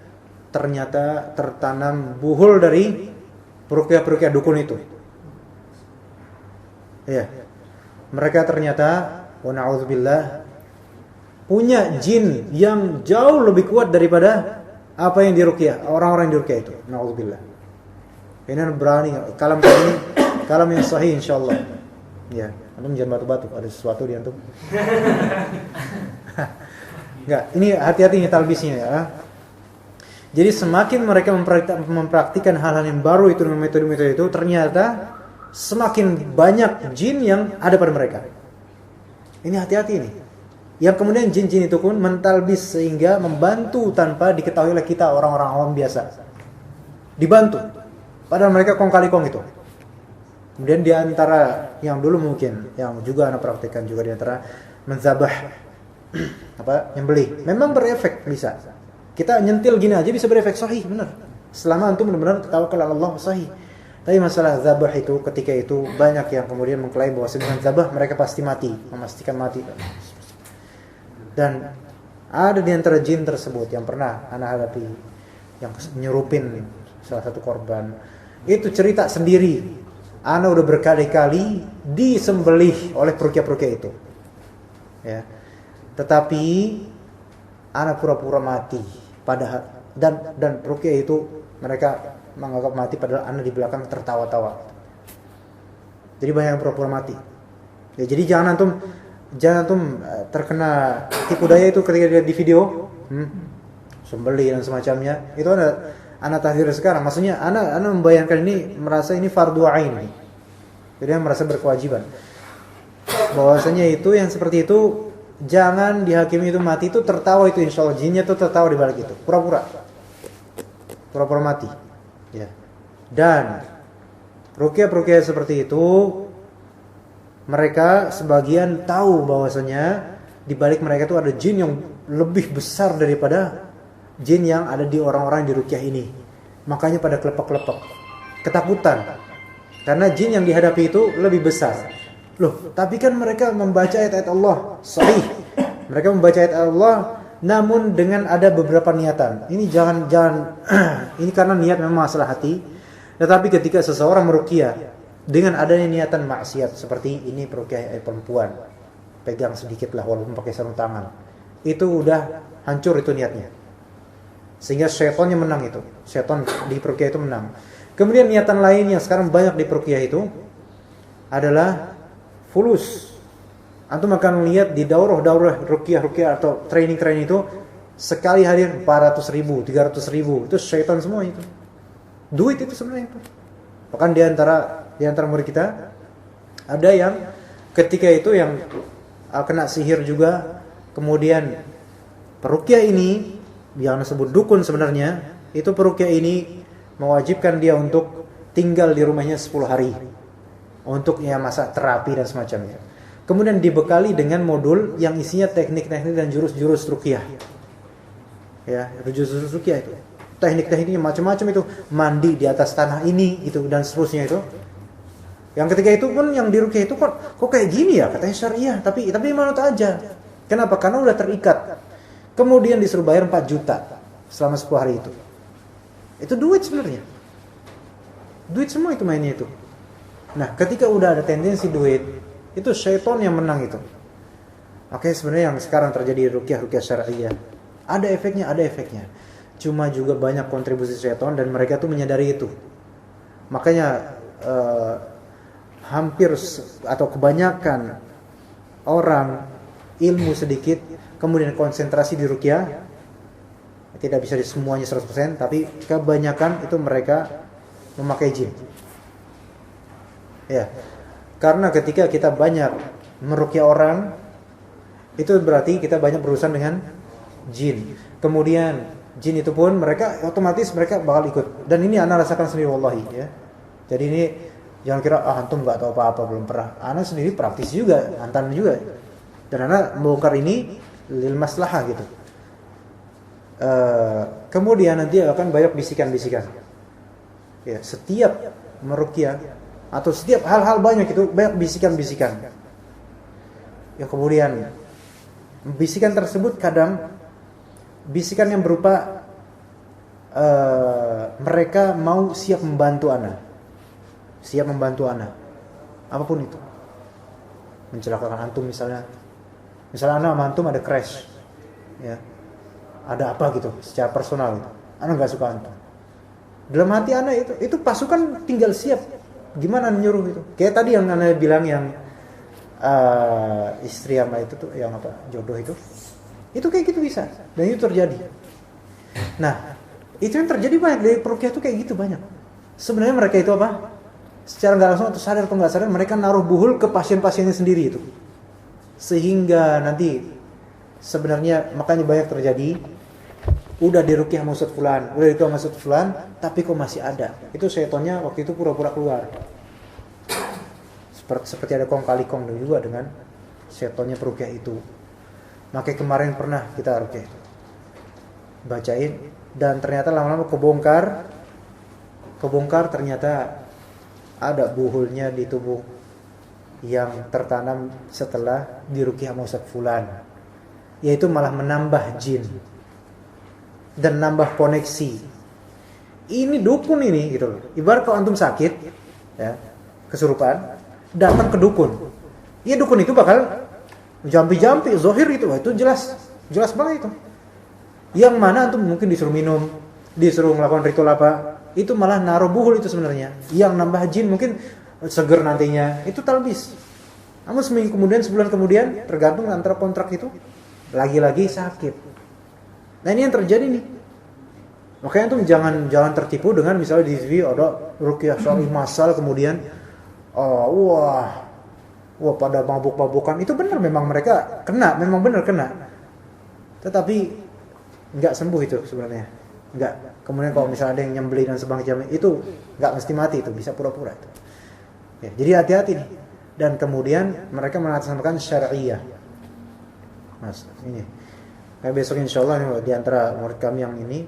ternyata tertanam buhul dari peruqyah-peruqyah dukun itu. Ya. Mereka ternyata wa na'udzubillah punya jin yang jauh lebih kuat daripada apa yang diruqyah, orang-orang yang diruqyah itu. Na'udzubillah. Ini berani kalam yang sahih insyaallah. Ya, antum jangan batu-batu, ada sesuatu di antum. Enggak, ini hati-hati nih talbisnya ya. Jadi semakin mereka mempraktikkan hal-hal yang baru itu dengan metode-metode itu, ternyata semakin banyak jin yang ada pada mereka. Ini hati-hati ini. Yang kemudian jin-jin itu pun mentalbis sehingga membantu tanpa diketahui oleh kita orang-orang awam biasa. Dibantu. Padahal mereka kong kali kong itu. Kemudian di antara yang dulu mungkin yang juga anak praktekkan juga di antara menzabah nyembelih. Memang berefek bisa. Kita nyentil gini aja bisa berefek sahih, benar. Selama antum benar-benar tawakal Allah sahih. Tapi masalah zabah itu ketika itu banyak yang kemudian mengklaim bahwa dengan zabah mereka pasti mati, memastikan mati. Dan ada di antara jin tersebut yang pernah anak hadapi yang nyerupin salah satu korban. Itu cerita sendiri. Ana udah berkali-kali disembelih oleh peruqyah-peruqyah itu. Ya. Tetapi ana pura-pura mati. Padahal dan ruqyah itu mereka menganggap mati padahal ana di belakang tertawa-tawa. Jadi banyak yang pura-pura mati. Ya, jadi jangan antum terkena tipu daya itu ketika dilihat di video, sembelih dan semacamnya. Itu ana tahdzir sekarang. Maksudnya ana membayangkan ini merasa ini fardu ain. Jadi ana merasa berkewajiban. Bahwasanya itu yang seperti itu jangan dihakimi itu mati, itu tertawa itu insyaallah jinnya itu tertawa di balik itu. Pura-pura mati. Ya. Dan ruqyah-ruqyah seperti itu mereka sebagian tahu bahwasanya di balik mereka itu ada jin yang lebih besar daripada jin yang ada di orang-orang di ruqyah ini. Makanya pada kelepek-kelepek, ketakutan. Karena jin yang dihadapi itu lebih besar. Loh, tapi kan mereka membaca ayat-ayat Allah sahih. Mereka membaca ayat Allah namun dengan ada beberapa niatan. Ini jangan ini karena niat memang masalah hati. Tetapi ketika seseorang meruqyah dengan adanya niatan maksiat seperti ini peruqyah perempuan, pegang sedikit lah walaupun pakai sarung tangan. Itu udah hancur itu niatnya. Sehingga syaitannya menang itu. Syaitan di peruqyah itu menang. Kemudian niatan lain yang sekarang banyak di peruqyah itu adalah fulus. Antum akan lihat di daurah ruqyah atau training itu sekali hadir 400.000, 300.000. Itu syaitan semua itu. Duit itu sebenarnya itu. Bahkan di antara murid kita ada yang ketika itu yang kena sihir juga, kemudian peruqyah ini yang disebut dukun sebenarnya, itu peruqyah ini mewajibkan dia untuk tinggal di rumahnya 10 hari. Untuk masa terapi dan semacamnya. Kemudian dibekali dengan modul yang isinya teknik-teknik dan jurus-jurus ruqyah. Ya, jurus-jurus ruqyah itu. Teknik-tekniknya macam-macam itu, mandi di atas tanah ini itu dan seterusnya itu. Yang ketika itu pun yang di ruqyah itu kok kayak gini ya, katanya syariah, tapi manut aja. Kenapa? Karena udah terikat. Kemudian disuruh bayar 4 juta selama 10 hari itu. Itu duit sebenarnya. Duit semua itu mainnya itu. Nah, ketika udah ada tendensi duit, itu syaitan yang menang itu. Oke, sebenarnya yang sekarang terjadi ruqyah syar'iyah. Ada efeknya, ada efeknya. Cuma juga banyak kontribusi syaitan dan mereka tuh menyadari itu. Makanya hampir atau kebanyakan orang ilmu sedikit kemudian konsentrasi di ruqyah, tidak bisa di semuanya 100%, tapi kebanyakan itu mereka memakai jin. Ya. Karena ketika kita banyak meruqyah orang, itu berarti kita banyak berurusan dengan jin. Kemudian jin itu pun mereka otomatis mereka bakal ikut. Dan ini ana rasakan sendiri wallahi ya. Jadi ini jangan kira antum enggak tahu apa-apa, belum pernah. Ana sendiri praktis juga, antan juga. Dan ana membongkar ini lil maslahah gitu. Kemudian nanti akan banyak bisikan-bisikan. Ya, setiap meruqyah atau setiap hal-hal banyak itu banyak bisikan-bisikan. Ya, kemudian bisikan tersebut kadang bisikan yang berupa mereka mau siap membantu ana. Siap membantu ana. Apapun itu. Mencelakakan antum misalnya. Misalnya ana sama antum ada crash. Ya. Ada apa gitu secara personal gitu. Ana enggak suka antum. Dalam hati ana itu pasukan tinggal siap. Gimana nyuruh itu? Kayak tadi yang ana bilang yang istri sama itu tuh yang apa? Jodoh itu. Itu kayak gitu bisa. Dan itu terjadi. Nah, itu yang terjadi banyak dari peruqyah tuh kayak gitu banyak. Sebenarnya mereka itu apa? Secara enggak langsung atau sadar atau enggak sadar mereka naruh buhul ke pasien-pasiennya sendiri itu. Sehingga nanti sebenarnya makanya banyak terjadi udah diruqyah sama Ustaz fulan, udah diruqyah sama Ustaz fulan, tapi kok masih ada. Itu setannya waktu itu pura-pura keluar. Seperti ada kong kali kong juga dengan setannya peruqyah itu. Makanya kemarin pernah kita ruqyah itu. Bacain dan ternyata lama-lama kebongkar ternyata ada buhulnya di tubuh yang tertanam setelah diruqyah sama Ustaz fulan. Yaitu malah menambah jin dan nambah koneksi. Ini dukun ini gitu loh. Ibarat kalau antum sakit ya, kesurupan, datang ke dukun. Ya dukun itu bakal jampi-jampi, zahir itu jelas banget itu. Yang mana antum mungkin disuruh minum, disuruh melakukan ritual apa, itu malah naruh buhul itu sebenarnya. Yang nambah jin mungkin seger nantinya, itu talbis. Namun seminggu kemudian, sebulan kemudian, tergantung antara kontrak itu lagi-lagi sakit. Nah ini yang terjadi nih. Makanya antum jangan tertipu dengan misalnya di TV ada ruqyah syar'i massal kemudian wah pada mabuk-mabukan. Itu benar memang mereka kena, memang benar kena. Tetapi enggak sembuh itu sebenarnya. Enggak. Kemudian kalau misalnya ada yang nyembeli dan sebagainya itu enggak mesti mati, itu bisa pura-pura itu. Ya, jadi hati-hati nih. Dan kemudian mereka mengatasnamakan syariah. Mas, ini. Kayak besok insyaallah nih di antara murid kami yang ini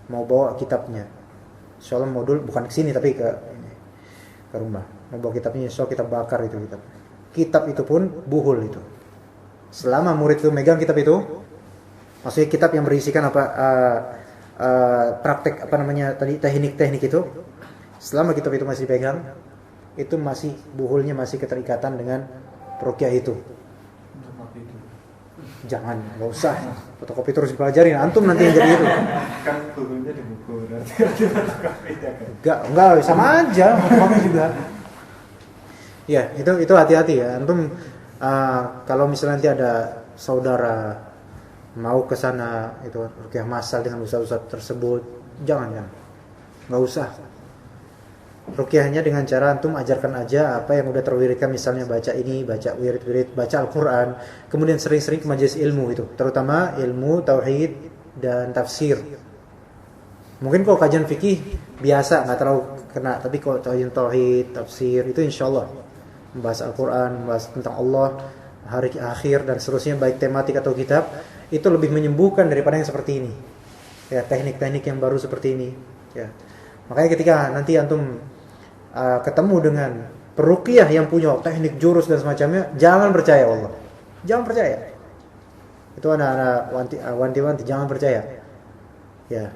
mau bawa kitabnya. Insyaallah modul bukan ke sini tapi ke rumah. Mau bawa kitabnya, insyaallah kita bakar itu kitab. Kitab itu pun buhul itu. Selama murid itu megang kitab itu, maksudnya kitab yang berisikan apa praktek apa namanya tadi teknik-teknik itu, selama kitab itu masih dipegang, itu masih buhulnya masih keterikatan dengan ruqyah itu. Jangan, enggak usah. Fotokopi terus dipelajarin, antum nanti yang jadi itu. Kan bukunya di buku nanti Enggak sama aja, fotokopi juga. Ya, itu hati-hati ya. Antum kalau misalnya nanti ada saudara mau ke sana itu ruqyah massal dengan ustaz-ustaz tersebut, jangan. Enggak usah. Ruqyahnya dengan cara antum ajarkan aja apa yang udah terwiridkan, misalnya baca ini, baca wirid-wirid, baca Al-Qur'an, kemudian sering-sering ke majelis ilmu itu, terutama ilmu tauhid dan tafsir. Mungkin kalau kajian fikih biasa enggak terlalu kena, tapi kalau kajian tauhid, tafsir itu insyaallah membahas Al-Qur'an, membahas tentang Allah, hari akhir dan seterusnya, baik tematik atau kitab, itu lebih menyembuhkan daripada yang seperti ini. Ya, teknik-teknik yang baru seperti ini, ya. Makanya ketika nanti antum ketemu dengan peruqyah yang punya teknik jurus dan semacamnya, jangan percaya Allah. Jangan percaya. Itu anak-anak wanti-wanti jangan percaya. Ya.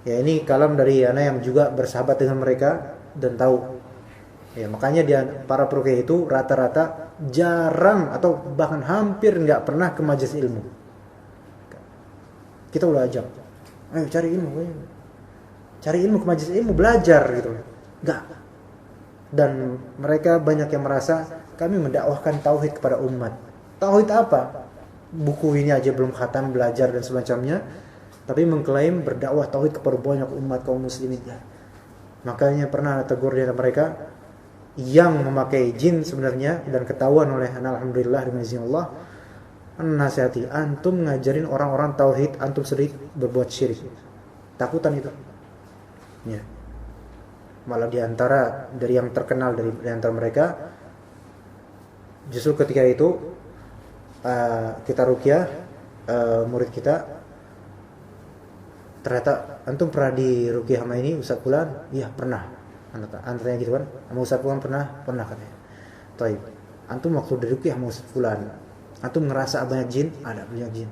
Ya ini kalam dari anak yang juga bersahabat dengan mereka dan tahu. Ya, makanya dia para peruqyah itu rata-rata jarang atau bahkan hampir enggak pernah ke majelis ilmu. Kita udah ajak, ayo cari ilmu, cari ilmu ke majelis ilmu, belajar gitu. Enggak. Dan mereka banyak yang merasa kami mendakwahkan tauhid kepada umat. Tauhid apa? Buku ini aja belum khatam, belajar dan semacamnya, tapi mengklaim berdakwah tauhid kepada banyak umat kaum muslimin. Makanya pernah tegur di antara mereka yang memakai jin sebenarnya, dan ketahuan oleh alhamdulillah dengan izin Allah, nasihati, antum ngajarin orang-orang tauhid, antum sendiri berbuat syirik. Takutan itu. Ya. Malah di antara dari yang terkenal dari antara mereka, justru ketika itu kita ruqyah, murid kita, ternyata antum pernah di ruqyah sama ini Ustaz Fulan? Iya pernah. Antaranya gitu kan, sama Ustaz Fulan pernah katanya. Taib. Antum waktu di ruqyah sama Ustaz Fulan, antum ngerasa banyak jin? Ada banyak jin.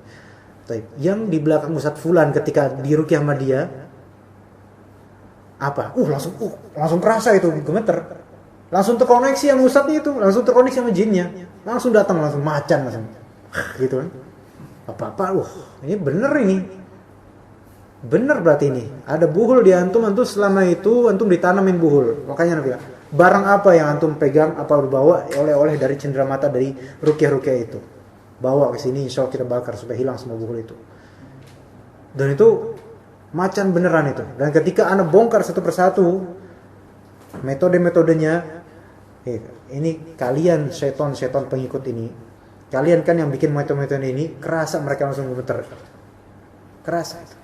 Taib. Yang di belakang Ustaz Fulan ketika di ruqyah sama dia apa? Langsung kerasa itu gemeter. Langsung terkoneksi sama ustadznya itu, langsung terkoneksi sama jinnya. Langsung datang, langsung macan langsung. Gitu kan. Apa-apa, ini bener ini. Bener berarti ini. Ada buhul di antum selama itu antum ditanamin buhul. Makanya Nabi bilang, barang apa yang antum pegang, apa bawa oleh-oleh dari cenderamata dari ruqyah-ruqyah itu. Bawa ke sini, insya Allah kita bakar supaya hilang semua buhul itu. Dan itu macan beneran itu. Dan ketika Anda bongkar satu persatu metode-metodenya, ini kalian seton-seton pengikut ini, kalian kan yang bikin metode-metode ini, kerasa mereka langsung gemeter. Kerasa itu.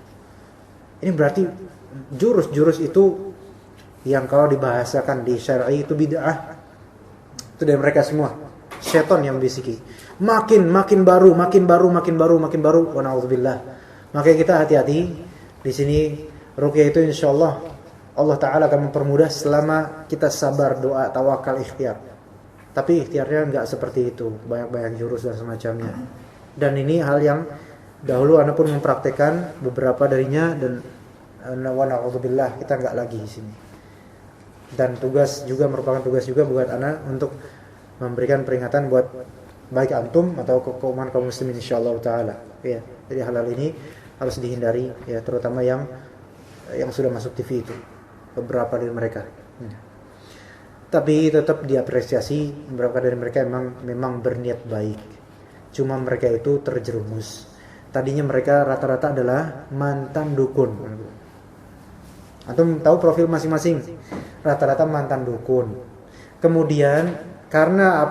Ini berarti jurus-jurus itu yang kalau dibahasakan di syar'i itu bid'ah. Itu dari mereka semua. Seton yang bisiki. Makin baru. Wa na'udzubillah. Makanya kita hati-hati. Di sini ruqyah itu insyaallah Allah Ta'ala akan mempermudah selama kita sabar, doa, tawakal, ikhtiar. Tapi ikhtiarnya enggak seperti itu, banyak-banyak jurus dan semacamnya. Dan ini hal yang dahulu Anda pun mempraktekkan beberapa darinya, dan wa na'udzubillah kita enggak lagi di sini. Dan merupakan tugas juga buat Anda untuk memberikan peringatan buat baik antum atau kaum muslimin insyaallah Ta'ala. Ya, jadi hal-hal ini harus dihindari, ya, terutama yang sudah masuk TV itu, beberapa dari mereka. Tapi tetap diapresiasi, beberapa dari mereka memang berniat baik. Cuma mereka itu terjerumus. Tadinya mereka rata-rata adalah mantan dukun. Antum tahu profil masing-masing. Rata-rata mantan dukun. Kemudian karena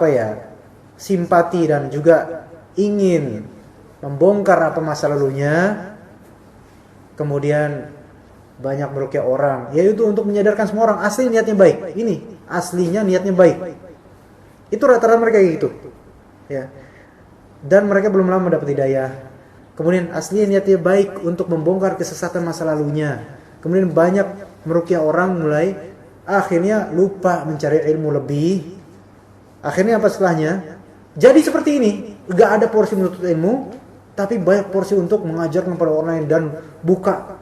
simpati dan juga ingin membongkar apa masa lalunya, kemudian banyak meruqyah orang, yaitu untuk menyadarkan semua orang asli niatnya baik. Ini aslinya niatnya baik. Itu rata-rata mereka gitu. Ya. Dan mereka belum lama mendapat hidayah. Kemudian aslinya niatnya baik untuk membongkar kesesatan masa lalunya. Kemudian banyak meruqyah orang, mulai akhirnya lupa mencari ilmu lebih. Akhirnya apa setelahnya? Jadi seperti ini, enggak ada porsi menuntut ilmu, tapi banyak porsi untuk mengajarkan kepada orang lain dan buka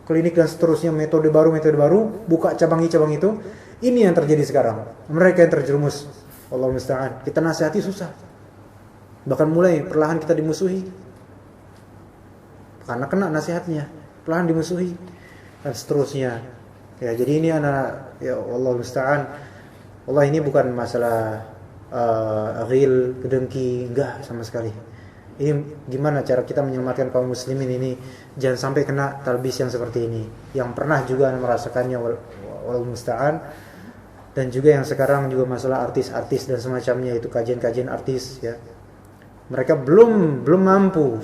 klinik dan seterusnya, metode baru, buka cabang itu. Ini yang terjadi sekarang. Mereka yang terjerumus. Wallahu musta'an. Kita nasihati susah. Bahkan mulai perlahan kita dimusuhi. Karena kena nasihatnya, perlahan dimusuhi dan seterusnya. Ya, jadi ini ya wallahu musta'an. Allah, ini bukan masalah ghil, kedengki, enggak sama sekali. Ini gimana cara kita menyelamatkan kaum muslimin ini jangan sampai kena talbis yang seperti ini, yang pernah juga merasakannya, wal musta'an. Dan juga yang sekarang juga masalah artis-artis dan semacamnya, itu kajian-kajian artis, ya. Mereka belum mampu.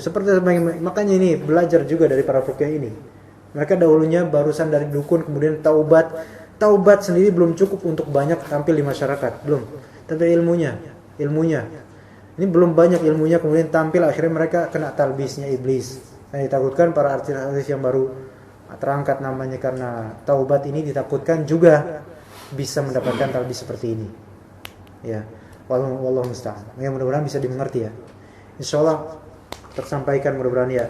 Makanya ini belajar juga dari para ruqyah ini. Mereka dahulunya barusan dari dukun, kemudian taubat sendiri belum cukup untuk banyak tampil di masyarakat, belum. Tapi ilmunya ini belum banyak ilmunya, kemudian tampil, akhirnya mereka kena talbisnya iblis. Dan ditakutkan para artis-artis yang baru terangkat namanya karena taubat ini, ditakutkan juga bisa mendapatkan talbis seperti ini. Ya, wallahu musta'an. Ya, mudah-mudahan bisa dimengerti ya. Insyaallah tersampaikan mudah-mudahan ya.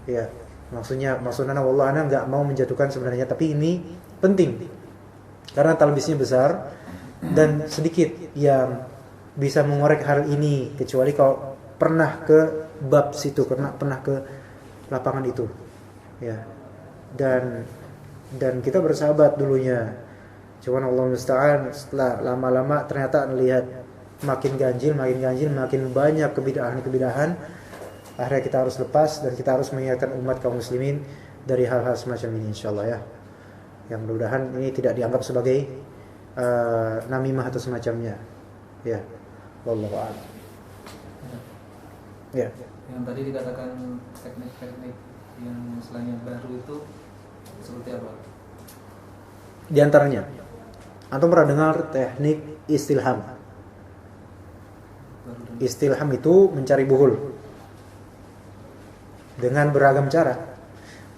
Ya, maksudnya wallah ana enggak mau menjatuhkan sebenarnya, tapi ini penting. Karena talbisnya besar dan sedikit yang bisa mengorek hal ini, kecuali kalau pernah ke bab situ, karena pernah ke lapangan itu, ya. Dan kita bersahabat dulunya. Cuman Allah musta'an, setelah lama-lama ternyata lihat makin ganjil, makin banyak kebidahan. Akhirnya kita harus lepas dan kita harus mengingatkan umat kaum muslimin dari hal-hal semacam ini, insyaallah ya. Yang mudah-mudahan ini tidak dianggap sebagai namimah atau semacamnya. Ya. Wallahu a'lam. Ya. Yang tadi dikatakan teknik-teknik yang selain yang baru itu seperti apa? Di antaranya, antum pernah dengar teknik istilham? Istilham itu mencari buhul dengan beragam cara,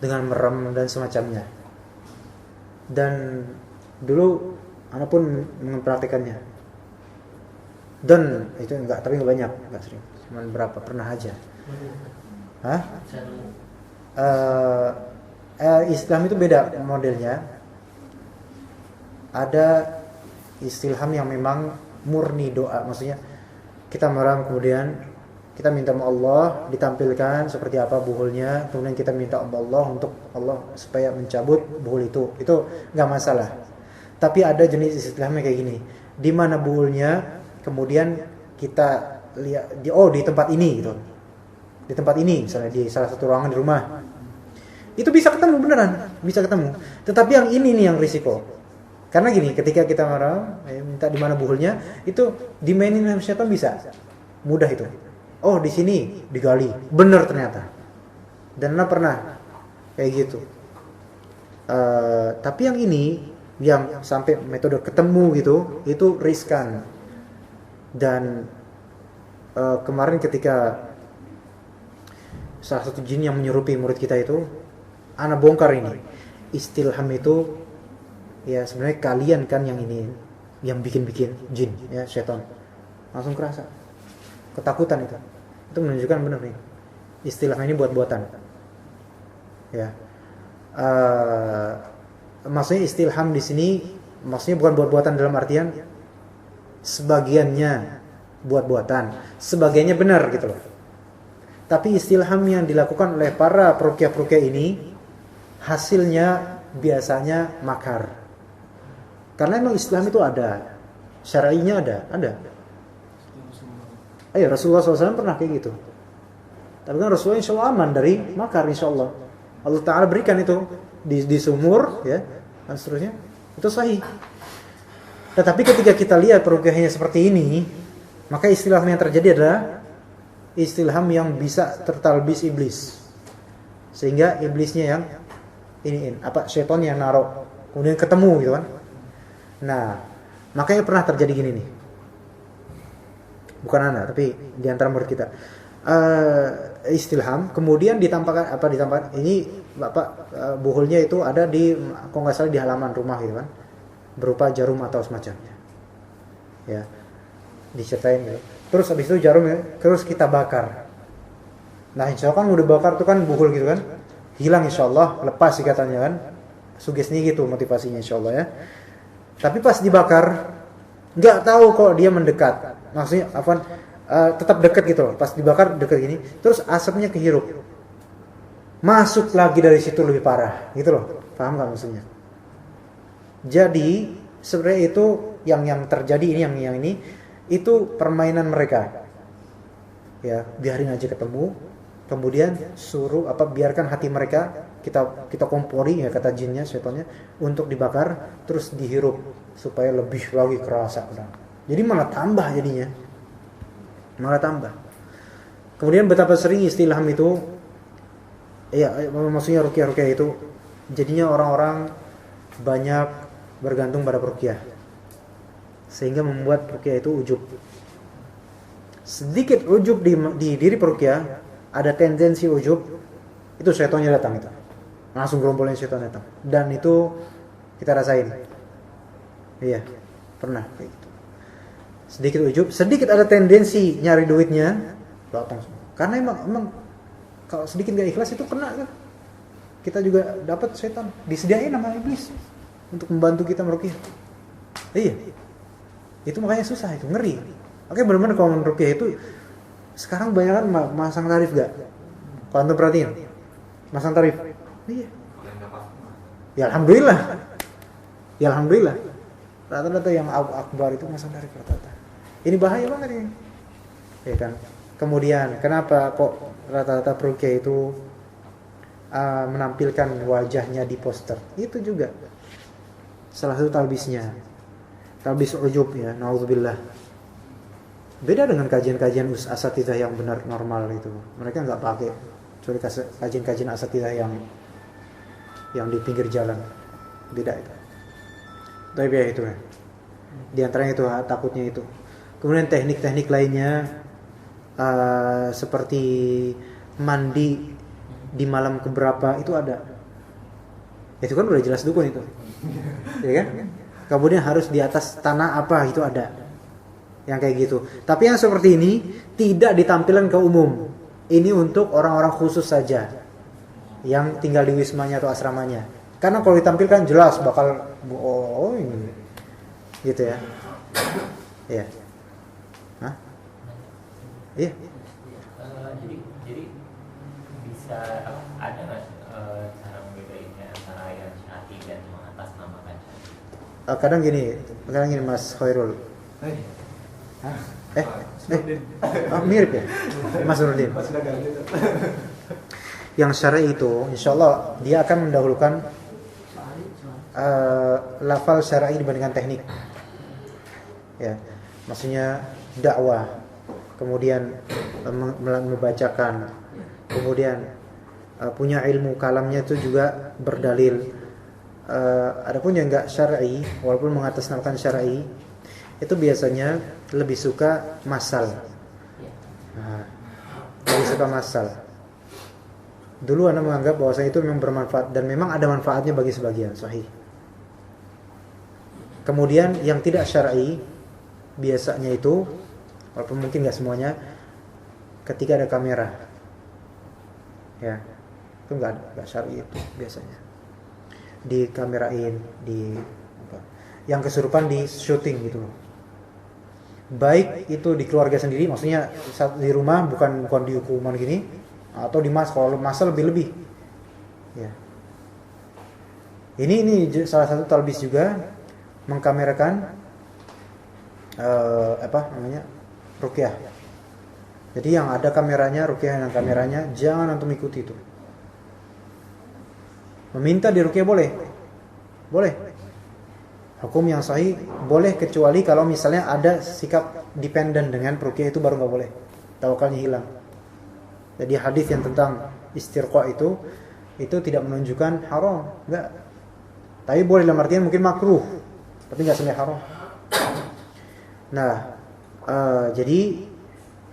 dengan merem dan semacamnya. Dan dulu ana pun mempraktikannya. Dan itu tapi enggak banyak, enggak sering. Cuman berapa pernah aja. Hah? Istilham itu beda modelnya. Ada istilham yang memang murni doa, maksudnya kita merem kemudian kita minta sama Allah ditampilkan seperti apa buhulnya, kemudian kita minta sama Allah untuk Allah supaya mencabut buhul itu nggak masalah. Tapi ada jenis istilhamnya kayak gini, di mana buhulnya kemudian kita lihat di tempat ini gitu, di tempat ini misalnya di salah satu ruangan di rumah, itu bisa ketemu beneran, bisa ketemu. Tetapi yang ini nih yang risiko. Karena gini, ketika kita marah, minta di mana buhulnya, itu dimainin sama syaitan bisa. Mudah itu. Oh, di sini digali. Benar ternyata. Dan Anda pernah kayak gitu. Tapi yang ini, yang sampai metode ketemu gitu, itu riskan. Dan kemarin ketika salah satu jin yang menyerupi murid kita itu, Ana bongkar ini. Istilham itu ya sebenarnya kalian kan yang ini yang bikin-bikin jin ya, setan. Langsung kerasa ketakutan itu menunjukkan benar nih istilah ini buat-buatan ya. Maksudnya istilham di sini maksudnya bukan buat-buatan dalam artian sebagiannya buat-buatan, sebagiannya benar gitu loh. Tapi istilham yang dilakukan oleh para peruqyah ini hasilnya biasanya makar. Karena memang Islam itu ada, syar'inya ada. Ayo Rasulullah SAW pernah kayak gitu. Tapi kan Rasulullah insya Allah aman dari makar, insya Allah. Allah Ta'ala berikan itu di sumur, ya, dan seterusnya. Itu sahih. Tetapi ketika kita lihat peruqyahnya seperti ini, maka istilham yang terjadi adalah istilham yang bisa tertalbis iblis. Sehingga iblisnya yang syaitan yang naruh, kemudian ketemu gitu kan. Nah, makanya pernah terjadi gini nih. Bukan anak, tapi di antara murid kita. Istilham, kemudian ditampakkan ini Bapak buhulnya itu ada di kalau nggak salah di halaman rumah gitu kan. Berupa jarum atau semacamnya. Ya. Diceritain gitu. Terus habis itu jarumnya terus kita bakar. Nah, insya Allah kan udah bakar tuh kan buhul gitu kan. Hilang insya Allah, lepas ikatannya kan. Sugestinya gitu motivasinya insya Allah ya. Tapi pas dibakar nggak tahu kok dia mendekat, maksudnya tetap dekat gitu loh. Pas dibakar dekat gini, terus asapnya kehirup, masuk lagi dari situ lebih parah gitu loh. Paham nggak maksudnya? Jadi sebenarnya itu yang terjadi ini yang ini itu permainan mereka ya, biarin aja ketemu, kemudian suruh biarkan hati mereka kita kompori ya, kata jinnya, setannya, untuk dibakar terus dihirup supaya lebih lagi kerasa. Jadi malah tambah jadinya. Malah tambah. Kemudian betapa sering istilham itu ya, maksudnya ruqyah itu jadinya orang-orang banyak bergantung pada ruqyah. Sehingga membuat ruqyah itu ujub. Sedikit ujub di diri peruqyah, ada tendensi ujub, itu setannya datang itu. Langsung gerombolan setan datang. Dan itu kita rasain. Iya, pernah kayak gitu. Sedikit ujub, sedikit ada tendensi nyari duitnya, datang semua. Karena emang kalau sedikit gak ikhlas itu kena kan. Kita juga dapat setan, disediain sama iblis untuk membantu kita meruqyah. Iya. Itu makanya susah, itu ngeri. Oke, benar-benar kalau meruqyah itu sekarang banyak kan masang tarif gak? Kalau antum perhatiin, Masang tarif. Iya. Ya alhamdulillah. Ya alhamdulillah. Rata-rata yang akbar itu masang tarif rata-rata. Ini bahaya banget ini. Ya kan? Kemudian kenapa kok rata-rata peruqyah itu menampilkan wajahnya di poster? Itu juga salah satu talbisnya. Talbis ujub ya, naudzubillah. Beda dengan kajian-kajian asatidzah yang benar normal itu. Mereka enggak pakai kecuali kajian-kajian asatidzah yang di pinggir jalan. Beda itu. Tapi ya itu ya. Di antaranya itu takutnya itu. Kemudian teknik-teknik lainnya seperti mandi di malam keberapa itu ada. Itu kan udah jelas dukun itu. Ya kan? Kemudian harus di atas tanah apa itu ada. Yang kayak gitu. Tapi yang seperti ini tidak ditampilkan ke umum. Ini untuk orang-orang khusus saja yang tinggal di wismanya atau asramanya. Karena kalau ditampilkan jelas bakal ini. Gitu ya. Iya. Hah? Iya. Jadi bisa ada nggak cara membedainnya antara yang syar'i dan mengatasnamakan syar'i? Kadang gini Mas Khairul. Mirip ya Mas Nurdin. Yang syar'i itu insyaallah dia akan mendahulukan lafal syar'i dibandingkan teknik. Ya, maksudnya dakwah, kemudian membacakan, kemudian punya ilmu kalamnya itu juga berdalil. Adapun yang enggak syar'i, walaupun mengatasnamakan syar'i, itu biasanya lebih suka masal. Lebih suka masal. Dulu Anda menganggap bahwasanya itu memang bermanfaat dan memang ada manfaatnya bagi sebagian, sahih. Kemudian yang tidak syar'i biasanya itu, walaupun mungkin enggak semuanya, ketika ada kamera. Ya. Itu enggak syar'i itu biasanya. Dikamerain, yang kesurupan di syuting gitu loh. Baik itu di keluarga sendiri, maksudnya di rumah bukan di hukuman gini, atau di kalau masa lebih-lebih. Ya. Ini salah satu talbis juga mengkamerakan ruqyah. Jadi yang ada kameranya, ruqyah yang kameranya, jangan antum ikuti itu. Meminta di ruqyah boleh. Hukum yang sahih boleh kecuali kalau misalnya ada sikap dependen dengan ruqyah itu baru enggak boleh. Tawakalnya hilang. Jadi hadis yang tentang istirqa itu tidak menunjukkan haram, enggak. Tapi boleh dalam artian mungkin makruh, tapi enggak sampai haram. Nah, jadi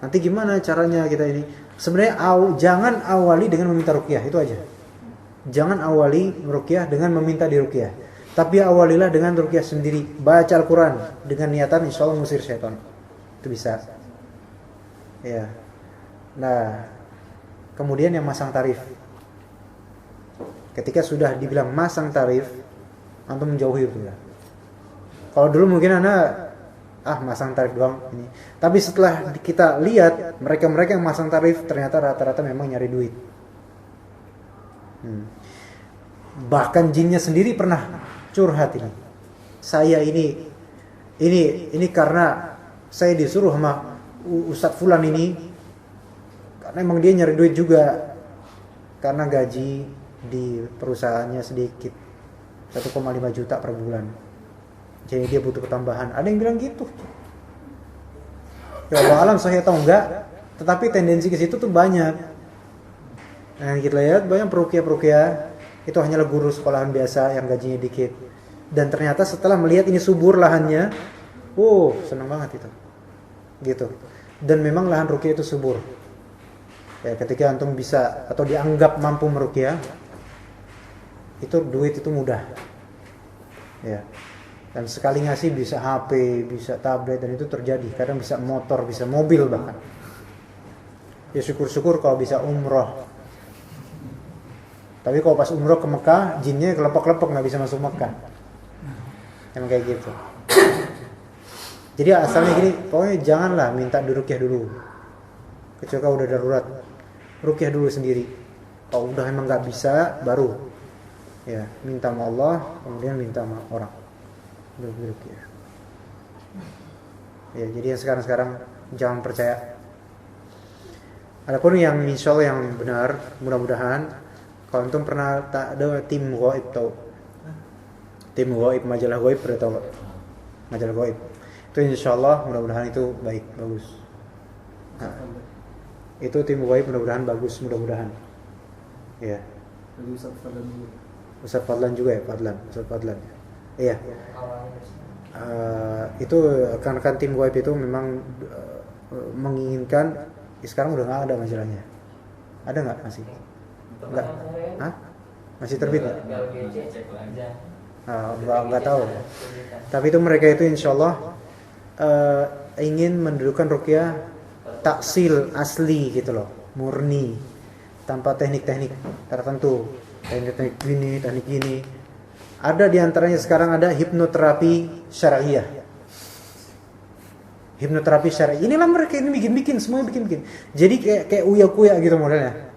nanti gimana caranya kita ini? Sebenarnya jangan awali dengan meminta ruqyah, itu aja. Jangan awali ruqyah dengan meminta diruqyah. Tapi awalilah dengan ruqyah sendiri, baca Al-Quran dengan niatan insyaallah mengusir syaitan. Itu bisa. Ya. Nah, kemudian yang masang tarif. Ketika sudah dibilang masang tarif, antum menjauhi itu ya. Kalau dulu mungkin masang tarif doang ini. Tapi setelah kita lihat mereka-mereka yang masang tarif ternyata rata-rata memang nyari duit. Bahkan jinnya sendiri pernah curhat ini. Saya ini karena saya disuruh sama Ustadz Fulan ini, karena emang dia nyari duit juga, karena gaji di perusahaannya sedikit, 1,5 juta per bulan, jadi dia butuh ketambahan. Ada yang bilang gitu. Ya Allah alam saya tahu enggak, tetapi tendensi ke situ tuh banyak. Nah kita lihat banyak peruqyah itu hanyalah guru sekolahan biasa yang gajinya dikit. Dan ternyata setelah melihat ini subur lahannya, senang banget itu. Gitu. Dan memang lahan ruqyah itu subur. Ya, ketika antum bisa atau dianggap mampu meruqyah, itu duit itu mudah. Ya. Dan sekali ngasih bisa HP, bisa tablet, dan itu terjadi. Kadang bisa motor, bisa mobil bahkan. Ya syukur-syukur kalau bisa umroh. Tapi kalau pas umroh ke Mekah, jinnya kelepek-kelepek nggak bisa masuk Mekah. Emang kayak gitu. Jadi asalnya gini, pokoknya janganlah minta diruqyah dulu. Kecuali kalau udah darurat, ruqyah dulu sendiri. Kalau udah emang nggak bisa, baru ya minta sama Allah, kemudian minta sama orang. Begitu. Ya, jadi yang sekarang jangan percaya. Adapun yang insya Allah yang benar, mudah-mudahan kalau antum pernah tak ada tim Ghaib tau? Tim Ghaib, majalah Ghaib, pernah tahu nggak? Majalah Ghaib itu insya Allah mudah-mudahan itu baik, bagus. Nah, itu tim Ghaib mudah-mudahan bagus, mudah-mudahan. Ya. Jadi Ustaz Fadlan dulu. Ustaz Fadlan juga ya, Ustaz Fadlan. Iya. Itu rekan-rekan tim Ghaib itu memang menginginkan. Sekarang udah nggak ada majalahnya. Ada nggak masih? Nggak. Hah? Masih terbit nggak? Nggak tahu. Tapi itu mereka itu insya Allah ingin mendudukan ruqyah taksil asli gitu loh, murni, tanpa teknik-teknik tertentu, teknik gini, teknik gini. Ada diantaranya sekarang ada hipnoterapi syariah. Hipnoterapi syar'i. Inilah mereka ini bikin-bikin, semua bikin-bikin. Jadi kayak uya-kuya gitu modelnya.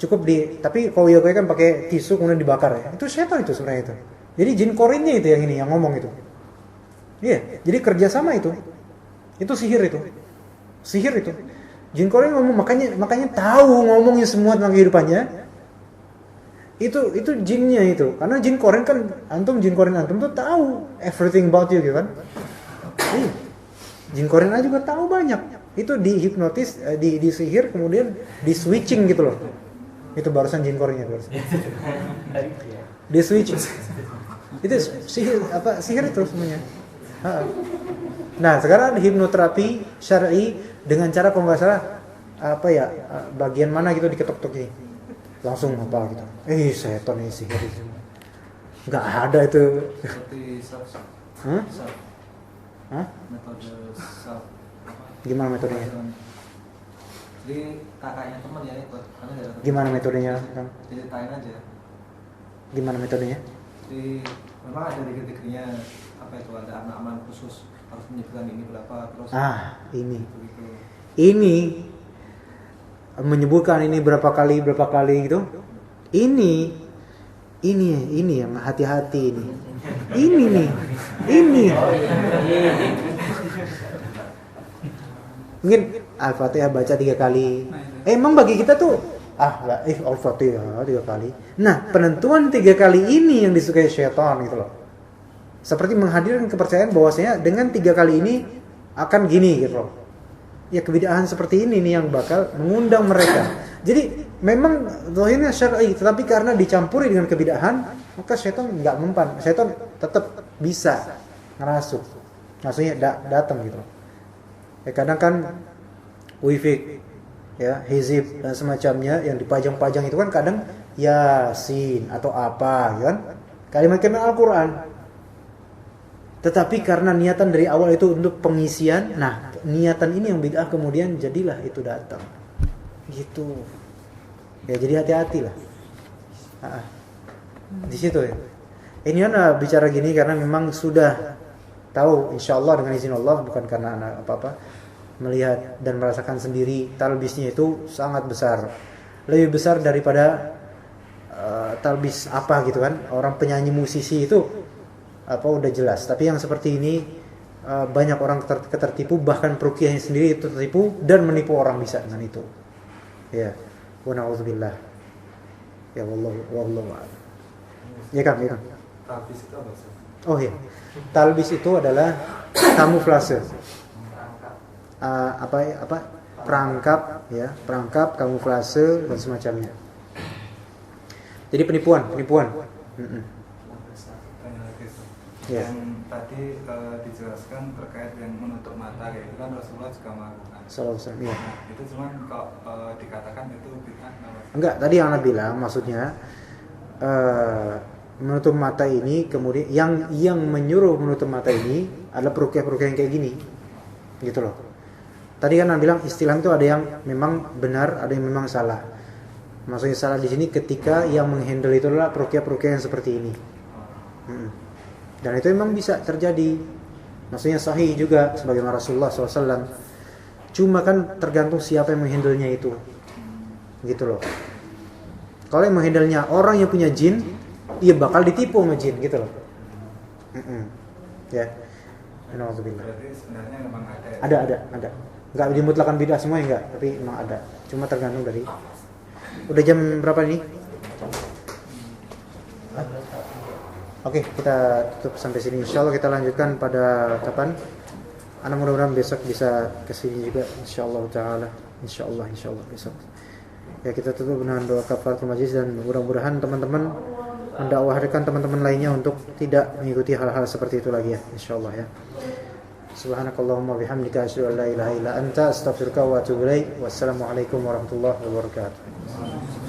Cukup tapi kalau uya-kuya kan pakai tisu kemudian dibakar ya. Itu setan itu sebenarnya itu. Jadi jin korinnya itu yang ngomong itu. Iya, jadi kerjasama itu. Itu sihir itu. Sihir itu. Jin korin ngomong, makanya tahu ngomongnya semua tentang kehidupannya. Itu jinnya itu. Karena jin korin kan jin korin antum tuh tahu everything about you gitu kan. Jin Korea juga tahu banyak. Itu dihipnotis, di sihir, kemudian di switching gitu loh. Itu barusan Jin Korea barusan. Di switching. Itu sihir itu semuanya. Nah, sekarang hipnoterapi syar'i dengan cara kalau nggak salah bagian mana gitu diketok-ketok ini. Langsung apa gitu. Setan ini sihir itu. Nggak ada itu. Seperti self. Metode self. Gimana metodenya? Jadi kakaknya teman ya ikut. Gimana metodenya? Jadi tanya aja. Gimana metodenya? Jadi memang ada dikit-dikitnya ada aman-aman khusus harus menyebutkan ini berapa terus. Ini. Begitu. Ini menyebutkan ini berapa kali gitu. Ini yang hati-hati ini. Ini nih. Mungkin Al-Fatihah baca 3 kali. Emang bagi kita tuh Al-Fatihah 3 kali. Nah, penentuan 3 kali ini yang disukai syaitan gitu loh. Seperti menghadirkan kepercayaan bahwasanya dengan 3 kali ini akan gini gitu loh. Ya kebid'ahan seperti ini nih yang bakal mengundang mereka. Jadi memang zahirnya syar'i, tetapi karena dicampuri dengan kebid'ahan, maka syaitan enggak mempan. Syaitan tetap bisa ngerasuk. Maksudnya datang gitu loh. Ya kadang kan wifik ya, hizib dan semacamnya yang dipajang-pajang itu kan kadang Yasin atau apa kan? Kalimat-kalimat Al-Qur'an. Tetapi karena niatan dari awal itu untuk pengisian, nah niatan ini yang bid'ah kemudian jadilah itu datang. Gitu. Ya jadi hati-hatilah. Di situ ya. Ini Ana bicara gini karena memang sudah tahu insyaallah dengan izin Allah, bukan karena anak apa-apa, melihat dan merasakan sendiri talbisnya itu sangat besar. Lebih besar daripada talbis apa gitu kan. Orang penyanyi musisi itu udah jelas, tapi yang seperti ini banyak orang ketertipu, bahkan peruqyahnya sendiri itu tertipu dan menipu orang bisa dengan itu. Ya, wa na'udzubillah. Ya wallahu a'lam. Ya kan. Talbis itu apa sih? Oh iya. Talbis itu adalah kamuflase. Perangkap ya, perangkap, kamuflase dan semacamnya. Jadi penipuan. Ya. Yang tadi dijelaskan terkait yang menutup mata kayak itu kan Rasulullah juga melakukan. Sallallahu ya. Itu cuman kalau dikatakan itu bid'ah. Enggak, tadi yang Anda bilang maksudnya menutup mata ini kemudian yang menyuruh menutup mata ini adalah peruqyah-peruqyah yang kayak gini. Gitu loh. Tadi kan Anda bilang istilah itu ada yang memang benar, ada yang memang salah. Maksudnya salah di sini ketika yang menghandle itu adalah peruqyah-peruqyah yang seperti ini. Dan itu memang bisa terjadi. Maksudnya sahih juga sebagaimana Rasulullah SAW. Cuma kan tergantung siapa yang menghandle-nya itu. gitu loh. Kalau yang menghandle-nya orang yang punya jin, dia bakal ditipu sama jin gitu loh. Ya. Alhamdulillah. Berarti sebenarnya memang ada. Ada. Enggak dimutlakan bid'ah semua enggak, tapi memang ada. Cuma tergantung dari. Udah jam berapa ini? Oke, kita tutup sampai sini. Insyaallah kita lanjutkan pada kapan? Anak mudah-mudahan besok bisa kesini juga. Insyaallah taala. Insyaallah besok. Ya, kita tutup dengan doa kafaratul majlis dan mudah-mudahan teman-teman mendakwahkan teman-teman lainnya untuk tidak mengikuti hal-hal seperti itu lagi ya, insyaallah ya. Subhanakallahumma bihamdika asyhadu an la ilaha illa anta astaghfiruka wa atubu ilaik. Wassalamualaikum warahmatullahi wabarakatuh.